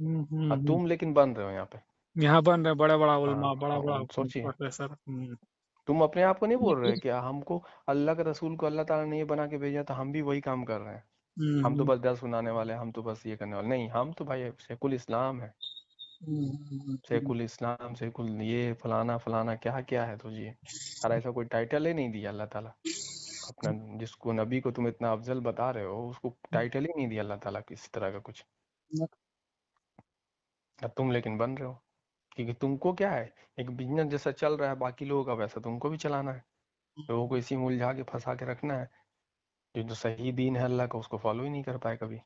हम्म, तुम लेकिन बन रहे हो यहाँ पे। यहाँ बन रहे बड़ा बड़ा हाँ उलमा, बड़ा हाँ, बड़ा सोचिए, प्रोफेसर। तुम अपने आप को नहीं बोल रहे ये- कि हमको अल्लाह के रसूल को अल्लाह ताला ने ये बना के भेजा तो हम भी वही काम कर रहे हैं। हम तो हम्म, बस डर सुनाने वाले हैं, हम तो बस ये करने वाले नहीं, हम तो भाई शेखुल इस्लाम है, शेखुल इस्लाम, शेखुल ये फलाना फलाना क्या क्या है तुझे। और ऐसा कोई टाइटल ही नहीं दिया अल्लाह ताला अपना, जिसको नबी को तुम इतना अफजल बता रहे हो उसको टाइटल ही नहीं दिया अल्लाह ताला किसी तरह का कुछ। अब तुम लेकिन बन रहे हो, क्योंकि तुमको क्या है, एक बिजनेस जैसा चल रहा है बाकी लोगों का, वैसा तुमको भी चलाना है, लोगों को इसी में उलझा के फंसा के रखना है, जो सही दीन है अल्लाह का उसको फॉलो ही नहीं कर पाए कभी।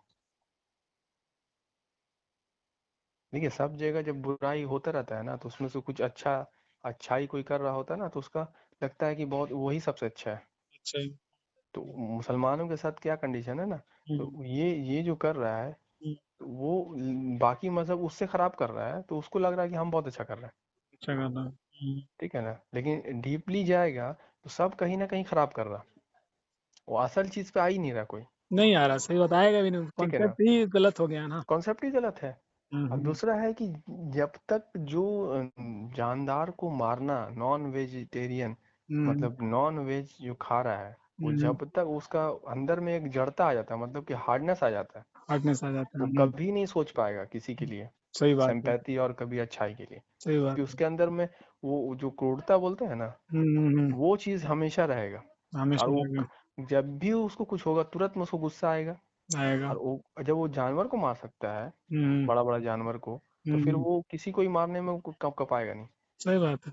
देखिए सब जगह जब बुराई होता रहता है ना, तो उसमें से कुछ अच्छाई कोई कर रहा होता है ना, तो उसका लगता है कि बहुत वही सबसे अच्छा है। अच्छा तो मुसलमानों के साथ क्या कंडीशन है ना, तो ये जो कर रहा है तो वो बाकी मजहब उससे खराब कर रहा है, तो उसको लग रहा है कि हम बहुत अच्छा कर रहे हैं, अच्छा गाना। ठीक है ना, लेकिन डीपली जाएगा तो सब कहीं ना कहीं खराब कर रहा, वो असल चीज पे आ ही नहीं रहा कोई, नहीं आ रहा, सही बताएगा भी नहीं, ठीक है ना, कॉन्सेप्ट ही गलत हो गया ना। कॉन्सेप्ट ही गलत है। अब हम्म दूसरा है कि जब तक जो जानदार को मारना, नॉन वेजिटेरियन हम्म मतलब नॉन वेज जो खा रहा है, वो हम्म, जब तक उसका अंदर में एक जड़ता आ जाता है, मतलब कि हार्डनेस आ जाता है, हार्डनेस आ जाता है। वो कभी नहीं सोच पाएगा किसी के लिए सही बात है। सिंपैथी और कभी अच्छाई के लिए, सही क्योंकि बात है। उसके अंदर में वो जो क्रूरता बोलते हैं ना, हम्म। वो चीज हमेशा रहेगा। और हमेशा वो रहेगा। जब भी उसको कुछ होगा तुरंत में उसको गुस्सा आएगा, आएगा। और वो जब वो जानवर को मार सकता है, हम्म बड़ा बड़ा जानवर को, तो फिर हम्म। वो किसी को ही मारने में वो कब कपाएगा नहीं। सही बात है।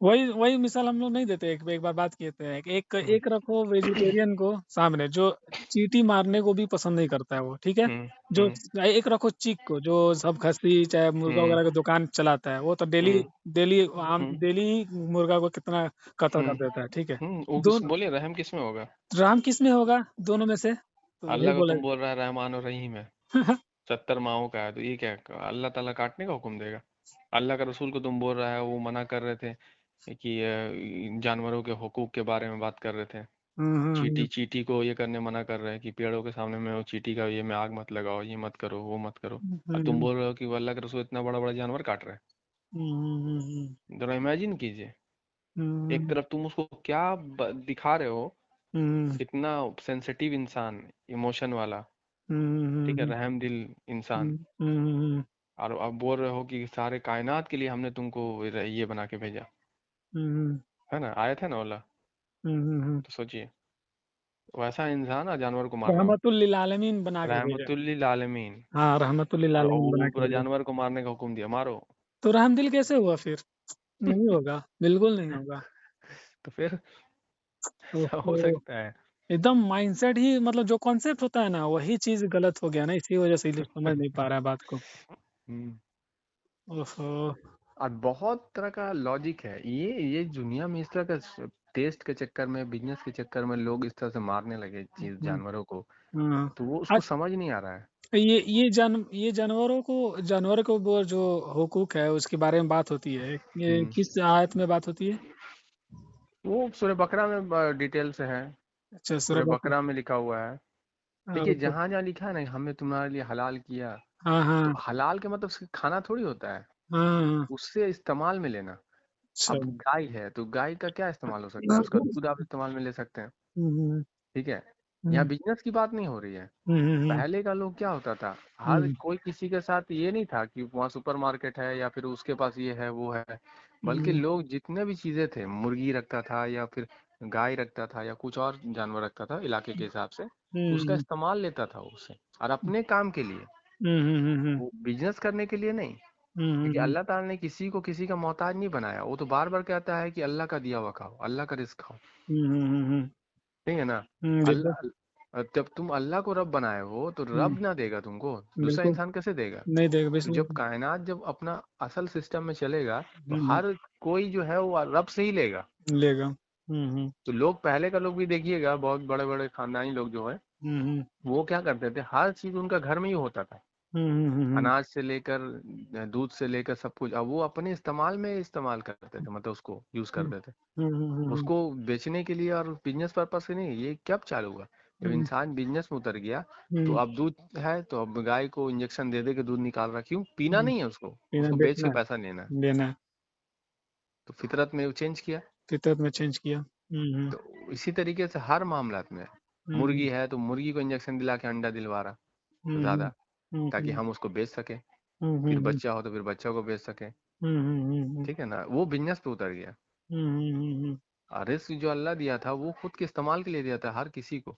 वही वही मिसाल हम लोग नहीं देते, एक बार बात किए थे, एक हम्म एक रखो वेजिटेरियन को सामने जो चींटी मारने को भी पसंद नहीं करता है वो, ठीक है। हम्म जो हम्म एक रखो चीक को जो सब खस्सी चाहे मुर्गा हम्म वगैरह की दुकान चलाता है, वो तो डेली हम्म डेली आम हम्म डेली मुर्गा को कितना कत्ल कर हम्म देता है, ठीक है। वो किस दोनों बोलिए रहम किस में होगा? राम किस में होगा, दोनों में से तो वही अल्लाह को बोला। तुम बोल रहा है रहमान और रहीम है, 70 माओं का है, तो ये क्या अल्लाह ताला काटने का हुक्म देगा? अल्लाह का रसूल को तुम बोल रहा है, वो मना कर रहे थे कि जानवरों के हुकूक के बारे में बात कर रहे थे, चींटी हम्म चींटी को ये करने मना कर रहे हैं कि पेड़ों के सामने में वो चींटी का ये में आग मत लगाओ, ये मत करो, वो मत करो, और तुम हम्म बोल रहे हो कि वो अल्लाह के रसूल इतना बड़ा बड़ा जानवर काट रहे हम्म हैं। जरा इमेजिन कीजिए, एक हम्म तरफ तुम उसको क्या दिखा रहे हो, हम्म इतना सेंसिटिव इंसान, इमोशन वाला, ठीक है, हम्म रहम दिल इंसान, हम्म और अब बोल रहे हो कि सारे कायनात के लिए हमने तुमको ये बना के भेजा, हम्म है ना, आयत है ना वाला, हम्म। तो सोचिए वैसा इंसान और जानवर को मार रहा हो, रहमतुल लिल आलमीन बना के भेजा। रहमतुल लिल आलमीन, हाँ, रहमतुल लिल और आलमीन बना वो के पूरा भेजा। जानवर को मारने का हुक्म दिया, मारो। तो रहमदिल कैसे हुआ फिर? नहीं होगा, बिल्कुल नहीं होगा। तो फिर ऐसा हो ओहो! सकता है? एकदम माइंडसेट ही, मतलब जो कॉन्सेप्ट होता है ना, वही चीज़ गलत हो गया ना, इसी वजह से ये लोग समझ नहीं पा रहा है बात को। हम्म, ओहो! और बहुत तरह का लॉजिक है, ये दुनिया में इस तरह का टेस्ट के चक्कर में, बिजनेस के चक्कर में लोग इस तरह से मारने लगे चीज हुँ, जानवरों को, हाँ। तो वो उसको आज समझ नहीं आ रहा है। ये जानवरों को वो जो हुकूक है उसके बारे में बात होती है। ये हम्म किस आयत में बात होती है? वो सूरह बकरा में डिटेल से है, अच्छा, सूरह सूरह बकरा। बकरा में लिखा हुआ है। देखिए ओके। जहां जहां लिखा है ना हमने तुम्हारे लिए हलाल किया, हाँ, तो हाँ। हलाल के मतलब सिर्फ खाना थोड़ी होता है, हाँ, हाँ। उससे इस्तेमाल में लेना। अच्छा। अब गाय है तो गाय का क्या इस्तेमाल हो सकता है, उसका दूध आप इस्तेमाल में ले सकते हैं, हुँ, हुँ, ठीक है। यहाँ हुँ, बिजनेस की बात नहीं हो रही है। हुँ, हुँ, हुँ, पहले का लोग क्या होता था, हर हुँ, कोई किसी के साथ ये नहीं था कि वहाँ सुपरमार्केट है या फिर उसके पास ये है वो है, बल्कि हुँ, लोग जितने भी चीजें थे, मुर्गी रखता था या फिर गाय रखता था या कुछ और जानवर रखता था इलाके के हिसाब से, तो उसका हुँ, इस्तेमाल लेता था उससे, और अपने काम के लिए, हुँ, हुँ, हुँ, हुँ, वो बिजनेस करने के लिए नहीं। हुँ, हुँ, क्योंकि हुँ, अल्लाह ताला ने किसी को किसी का मोहताज नहीं बनाया, वो तो बार बार कहता है कि अल्लाह का दिया हुआ खाओ, अल्लाह का रिस्क खाओ, हुँ, हुँ, हुँ, ठीक है ना। बिल्कुल। अल्लाह जब तुम अल्लाह को रब बनाए हो तो हुँ, रब ना देगा तुमको, दूसरा बिल्कुल, इंसान कैसे देगा? नहीं देगा, तो जब बिल्कुल। कायनात जब अपना असल सिस्टम में चलेगा, तो हुँ, हर कोई जो है वो रब से ही लेगा। लेगा। हुँ, हुँ, तो लोग पहले का लोग भी देखिएगा, बहुत बड़े बड़े खानदानी लोग जो है, हुँ, हुँ, वो क्या करते थे, हर चीज उनका घर में ही होता था, हुँ, हुँ, हुँ, हुँ, अनाज से लेकर दूध से लेकर सब कुछ, अब वो अपने इस्तेमाल में इस्तेमाल करते थे, मतलब उसको यूज हुँ, करते थे, हुँ, हुँ, हुँ, उसको बेचने के लिए और बिजनेस पर्पज से नहीं। ये कब चालू हुआ? जब हुँ, इंसान बिजनेस में उतर गया, तो हुँ, अब दूध है तो अब गाय को इंजेक्शन दे दे के दूध निकाल रहा, क्यों? पीना हुँ, नहीं है उसको, पीना उसको बेच के बेचना है, पैसा लेना है। लेना है, तो फितरत में वो चेंज किया। फितरत में चेंज किया। हुँ, हुँ, तो इसी तरीके से हर मामलात में, हुँ, हुँ, मुर्गी है तो मुर्गी को इंजेक्शन दिला के अंडा दिलवा रहा हुँ, हुँ, ज्यादा, हुँ, ताकि हुँ, हम उसको बेच सके, हुँ, हुँ, फिर हुँ, बच्चा हो तो फिर बच्चा को बेच सके, हुँ, हुँ, हुँ, हुँ, ठीक है ना, वो बिजनेस पे उतर गया। हुँ, हुँ, हुँ, हुँ। और रिस्क जो अल्लाह दिया था वो खुद के इस्तेमाल के लिए दिया था, हर किसी को,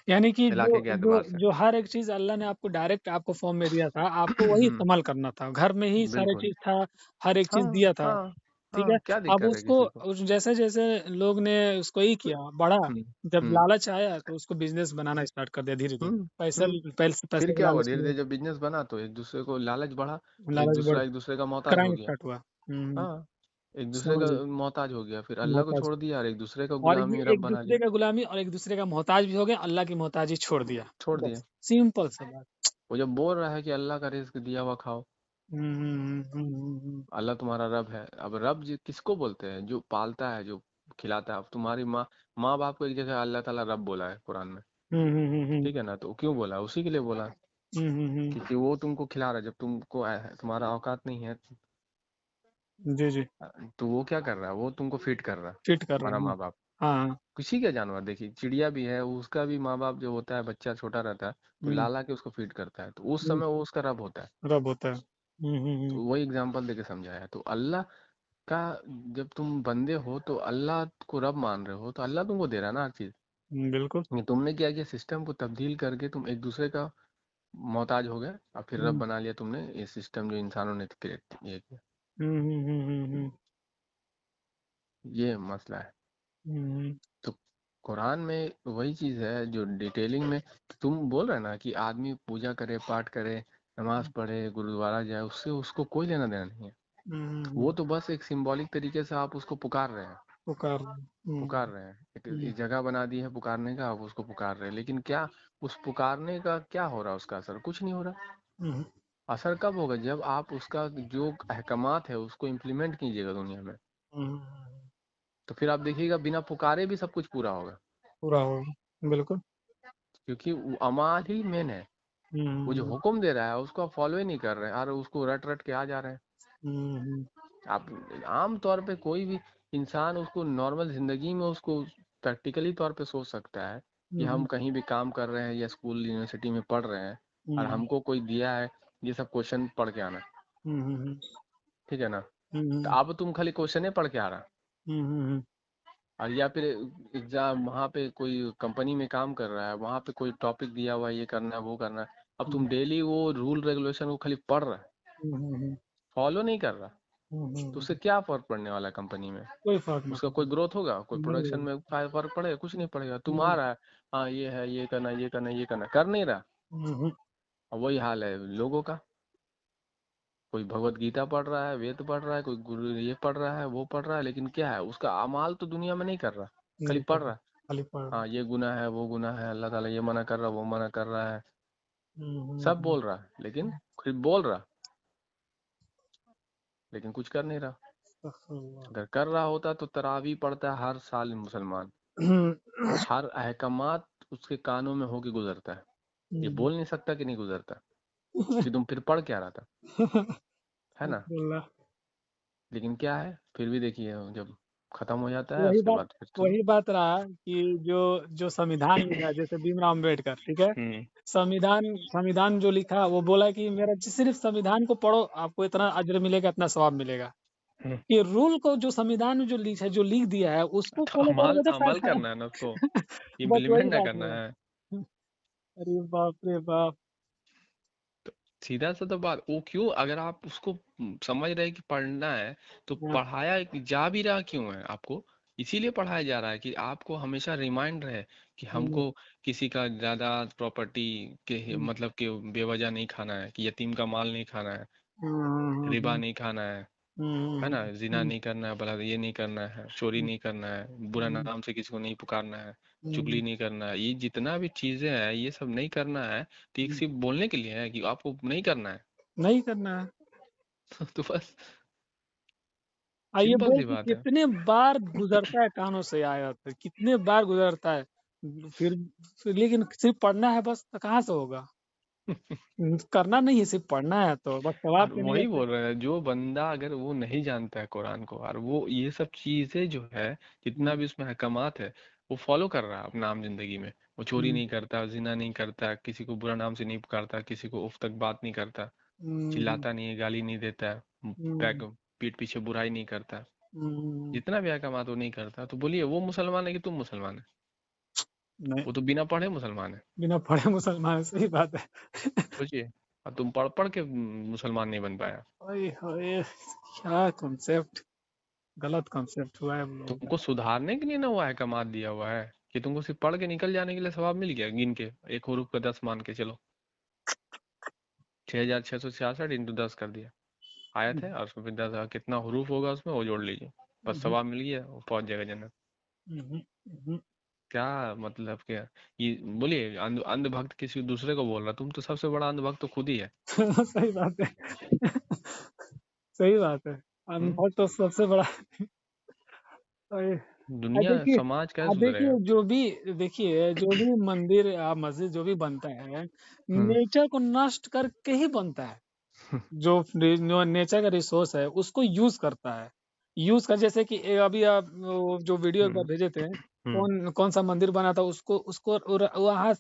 यानी कि जो इलाके के जो एतबार से। जो हर एक चीज़ अल्लाह ने आपको डायरेक्ट आपको फ़ॉर्म में दिया था, आपको वही इस्तेमाल करना था। घर में ही सारे बिल्कुल। चीज़ था, हर एक चीज़ हाँ दिया था, हाँ ठीक है? हाँ, क्या अब दिक्कत है उसको किसी को? जैसे-जैसे लोग ने उसको ही किया, बढ़ा, हम्म जब हम्म लालच आया तो उसको बिज़नेस बनाना स्टार्ट कर दिया धीरे-धीरे। हम्म। पैसे फिर पैसे के क्या हुआ, लालच धीरे में धीरे जब बिजनेस बना तो एक दूसरे को लालच बढ़ा, तो एक लालच बढ़ दूसरा एक दूसरे का मोहताज हो क्राइम गया। स्टार्ट हुआ। हुँ, हुँ, हाँ, एक दूसरे का समझ गए, मोहताज हो गया, फिर अल्लाह को मोहताज। छोड़ दिया और एक दूसरे का और गुलामी ये रब एक बना दूसरे लिया, का गुलामी और एक दूसरे का मोहताज भी हो गए, अल्लाह की मोहताजी छोड़ दिया। छोड़ दिया। बस सिंपल सा बात। वो जब बोल रहा है कि अल्लाह का रिस्क दिया हुआ खाओ, हम्म। अल्लाह तुम्हारा रब है। अब रब किसको बोलते हैं? जो पालता है, जो खिलाता है। अब तुम्हारी माँ माँ बाप को एक जगह अल्लाह ताला रब बोला है कुरान में, ठीक है ना? तो क्यों बोला? उसी के लिए बोला, क्योंकि वो तुमको खिला रहा है जब तुमको तुम्हारा औकात नहीं है। जी जी। तो वो क्या कर रहा है? वो तुमको फीड कर रहा है, फिट कर रहा तुम्हारा हूँ। माँ बाप। हाँ हाँ। किसी का जानवर देखिए, चिड़िया भी है, उसका भी माँ बाप जो होता है, बच्चा छोटा रहता है तो हम्म, लाला के उसको फीड करता है, तो उस हम्म, समय वो उसका रब होता है। रब होता है। तो वही एग्जाम्पल देके समझाया। तो अल्लाह का, जब तुम बंदे हो तो अल्लाह को रब मान रहे हो, तो अल्लाह तुमको दे रहा है ना हर चीज। बिल्कुल। ये तुमने क्या किया? सिस्टम को तब्दील करके तुम एक दूसरे का मोहताज हो गए और फिर रब हम्म, बना लिया तुमने, ये सिस्टम जो इंसानों ने क्रिएट ये किया। हम्म। ये मसला है। हम्म, तो कुरान में वही चीज है जो डिटेलिंग में तुम बोल रहे हो ना, कि आदमी पूजा करे, पाठ करे, नमाज पढ़े, गुरुद्वारा जाए, उससे उसको कोई लेना देना नहीं है। वो तो बस एक सिंबॉलिक तरीके से आप उसको पुकार रहे हैं, पुकार। पुकार रहे हैं। एक जगह बना दी है पुकारने का, आप उसको पुकार रहे हैं, लेकिन क्या उस पुकारने का क्या हो रहा है? उसका असर कुछ नहीं हो रहा। हम्म, असर कब होगा? जब आप उसका जो अहकामात है उसको इम्प्लीमेंट कीजिएगा दुनिया में, हम्म, तो फिर आप देखिएगा बिना पुकारे भी सब कुछ पूरा होगा। पूरा होगा बिल्कुल। क्योंकि वो अमाल ही मेन है। वो जो हम्म, हुक्म दे रहा है उसको आप फॉलो ही नहीं कर रहे हैं, और उसको रट रट के आ जा रहे हैं। हम्म, आप आम तौर पे कोई भी इंसान उसको नॉर्मल जिंदगी में उसको प्रैक्टिकली तौर पे सोच सकता है कि हम हम्म, कहीं भी काम कर रहे हैं या स्कूल यूनिवर्सिटी में पढ़ रहे हैं, और हम्म, हमको कोई दिया है ये सब क्वेश्चन पढ़ के आना, हम्म, ठीक है ना? तो हम्म, अब तुम खाली क्वेश्चन ही पढ़ के आ रहा, हम्म, और या फिर एग्जाम वहाँ पे कोई कंपनी में काम कर रहा है, वहाँ पे कोई टॉपिक दिया हुआ है, ये करना है वो करना है, अब तुम डेली वो रूल रेगुलेशन को खाली पढ़ रहा है, फॉलो नहीं कर रहा, तो उससे क्या फर्क पड़ने वाला है कंपनी में? कोई फर्क नहीं उसका कोई पड़ेगा। ग्रोथ होगा? कोई नहीं प्रोडक्शन होगा। में फर्क पड़ेगा? कुछ नहीं पड़ेगा। तुम आ नहीं। रहा है, हाँ ये है, ये करना, ये करना, ये करना, कर नहीं रहा। हम्म, और वही हाल है लोगों का। कोई भगवत गीता पढ़ रहा है, वेद पढ़ रहा है, कोई गुरु ये पढ़ रहा है, वो पढ़ रहा है, लेकिन क्या है उसका अमाल तो दुनिया में नहीं कर रहा, खाली नहीं पढ़ पड़ेगा। रहा है। खाली पड़। हाँ ये गुनाह है, वो गुनाह है, अल्लाह ताला ये मना कर रहा, वो मना कर रहा है, सब हम्म, बोल रहा है, लेकिन खुद बोल रहा, लेकिन कुछ कर नहीं रहा। अगर कर रहा होता तो तरावी पढ़ता है हर साल मुसलमान, हर अहकामात उसके कानों में होके गुजरता है। ये बोल नहीं सकता कि नहीं गुजरता, कि तुम फिर पढ़ क्या रहा था, है ना? अल्लाह। लेकिन क्या है, फिर भी देखिए जब खत्म हो जाता है वही उसके बात, बाद फिर शुरू। वही बात रहा कि जो जो संविधान लिखा जैसे भीमराव अम्बेडकर, ठीक है, हम्म। संविधान संविधान जो लिखा वो बोला कि मेरा सिर्फ संविधान को पढ़ो, आपको इतना अजर मिलेगा, इतना सवाब मिलेगा। हम्म। ये रूल को जो संविधान में जो लिखा है, जो लिख दिया है, उसको तो फॉलो अमल करोगे तो अमल फायदा करना है ना उसको, है। बस वही इम्प्लीमेंट ना बात करना है। है। अरे बाप रे बाप। सीधा सा तो बात वो क्यों, अगर आप उसको समझ रहे हैं कि पढ़ना है, तो हाँ, पढ़ाया जा भी रहा क्यों है आपको? इसीलिए पढ़ाया जा रहा है कि आपको हमेशा रिमाइंड रहे कि हम्म, हमको किसी का ज्यादा प्रॉपर्टी के हम्म, मतलब कि बेवजह नहीं खाना है, कि यतीम का माल नहीं खाना है, हम्म, रिबा नहीं खाना है ना? जिना हम्म, नहीं करना है, भला ये नहीं करना है, चोरी नहीं करना है, बुरा हम्म, नाम से किसी को नहीं पुकारना है, हम्म, चुगली नहीं करना है, ये जितना भी चीजें हैं ये सब नहीं करना है। तो एक हम्म, सिर्फ बोलने के लिए है कि आपको नहीं करना है। नहीं करना है। तो बस ये सिंपल बोल सी कि बात है। कितने बार गुजरता है कानों से आयत, कितने बार गुजरता है, फिर, लेकिन सिर्फ पढ़ना है बस, तो कहाँ से होगा? करना नहीं है, सिर्फ पढ़ना है तो बस सवाब और के लिए वही से। बोल रहे हैं, जो बंदा अगर वो नहीं जानता है कुरान को, और वो ये सब चीजें जो है, जितना हम्म, भी उसमें अहकामात है, वो फॉलो कर रहा है अपना आम जिंदगी में, वो चोरी हम्म, नहीं करता, जिना नहीं करता, किसी को बुरा नाम से नहीं पुकारता, किसी को उफ तक बात नहीं करता, हम्म, चिल्लाता नहीं है, गाली नहीं देता है, हम्म, बैक पीठ पीछे बुराई नहीं करता, हम्म, जितना भी अहकामात वो नहीं करता, तो बोलिए वो मुसलमान है कि तुम मुसलमान है? नहीं, वो तो बिना पढ़े मुसलमान है। बिना पढ़े मुसलमान, सही बात है। सोचिए, और तुम पढ़ पढ़ के मुसलमान नहीं बन पाया। ओए होए, क्या कॉन्सेप्ट, गलत कॉन्सेप्ट हुआ है हम लोगों का। तुमको सुधारने के लिए ना वो अहकामात दिया हुआ है, कि तुमको सिर्फ पढ़ के निकल जाने के लिए सवाब मिल गया गिन के, एक हुरूफ का 10 मान के चलो, 6,666 इंटू 10 कर दिया। आयत है और उसमें फिर कितना हरूफ होगा उसमें वो जोड़ लीजिए, बस सवाब मिल गया, वो पहुंच जाएगा जन्नत। क्या मतलब क्या ये, बोलिए अंधभक्त किसी दूसरे को बोल रहा, तुम तो सबसे बड़ा अंधभक्त तो खुद ही है। सही बात है। सही बात है। अनुभव तो सबसे बड़ा। दुनिया देखिए, समाज कैसे आप सुधरेगा? देखिए जो भी मंदिर या मस्जिद जो भी बनता है, हम्म नेचर को नष्ट करके ही बनता है। जो नेचर का रिसोर्स है उसको यूज करता है। यूज कर, जैसे कि अभी आप जो वीडियो एक बार हम्म भेजे थे, हम्म कौन कौन सा मंदिर बना था, उसको उसको वहां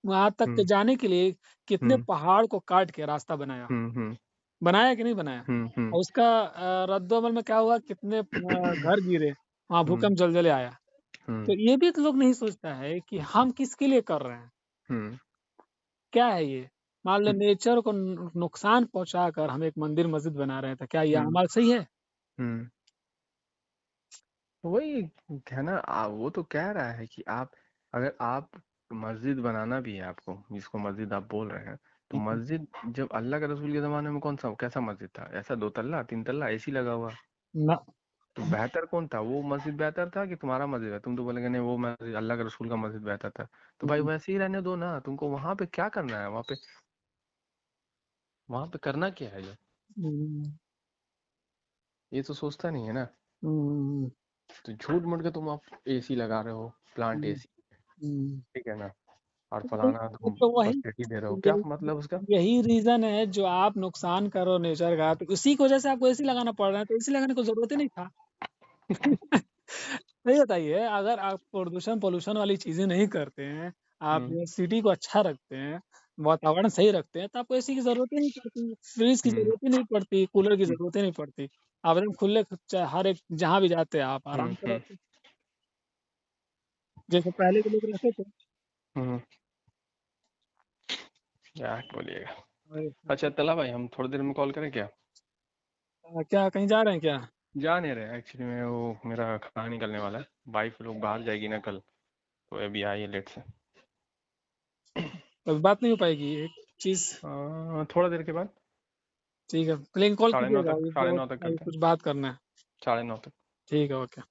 वहां तक के हम्म जाने के लिए कितने हम्म पहाड़ को काट के रास्ता बनाया। हम्म बनाया कि नहीं बनाया? हम्म और उसका रद्दोमल में क्या हुआ, कितने घर गिरे, वहां हम्म भूकंप जलजले आया। हम्म तो ये भी तो लोग नहीं सोचता है कि हम किसके लिए कर रहे हैं, हम्म क्या है ये। मान लो नेचर को नुकसान पहुंचा कर हम एक मंदिर मस्जिद बना रहे हैं, तो क्या ये हम्म अमल सही है? हम्म वही है ना, वो तो कह रहा है कि आप, अगर आप मस्जिद बनाना भी है आपको, जिसको मस्जिद आप बोल रहे हैं, तो हम्म, मस्जिद जब अल्लाह के रसूल के जमाने में कौन सा कैसा मस्जिद था, ऐसा 2 तल्ला 3 तल्ला एसी लगा हुआ? ना। तो बेहतर कौन था, वो मस्जिद बेहतर था कि तुम्हारा मस्जिद है? तुम तो बोलेंगे नहीं, वो मस्जिद अल्लाह के रसूल का मस्जिद बेहतर था। तो भाई हम्म, वैसे ही रहने दो ना, तुमको वहां पे क्या करना है, वहां पे करना क्या है जो, हम्म, ये तो सोचता नहीं है ना। हम्म, तो झूठ मूठ के तुम आप एसी लगा रहे हो, प्लांट हम्म, एसी, हम्म। ठीक है ना, और तो वही फलाना तुम तो वही फैसिलिटी दे रहे हो, क्या यही मतलब उसका? यही रीजन है, जो आप नुकसान करो नेचर का, तो उसी की वजह से आपको एसी लगाना पड़ रहा है, तो एसी लगाने को जरूरत ही नहीं था। नहीं, बताइए, अगर आप प्रदूषण पोल्यूशन वाली चीजें नहीं करते हैं, आप हम्म सिटी को अच्छा रखते हैं, वातावरण सही रखते हैं, तो आपको एसी की जरूरत ही नहीं पड़ती, फ्रिज की हम्म जरूरत ही नहीं पड़ती, कूलर की हम्म जरूरत ही नहीं पड़ती। आप एकदम खुले, हर एक जहाँ भी जाते हैं आप हम्म आराम से हम्म रहते हैं, जैसे पहले के लोग रहते थे। हम्म, क्या बोलिएगा। और, अच्छा तला भाई, हम थोड़ी देर में कॉल करें क्या? क्या कहीं जा रहे हैं क्या? जा नहीं रहे एक्चुअली, मैं वो मेरा खाना निकलने वाला है, वाइफ लोग बाहर जाएगी ना कल, तो अभी आई है लेट से। तो बात नहीं हो पाएगी एक चीज। थोड़ा देर के बाद, ठीक है, लेकिन कॉल 9:30 कीजिएगा, तक, अभी 9:30 तक अभी करते हैं, कुछ बात करना है। 9:30 तक। ठीक है, ओके।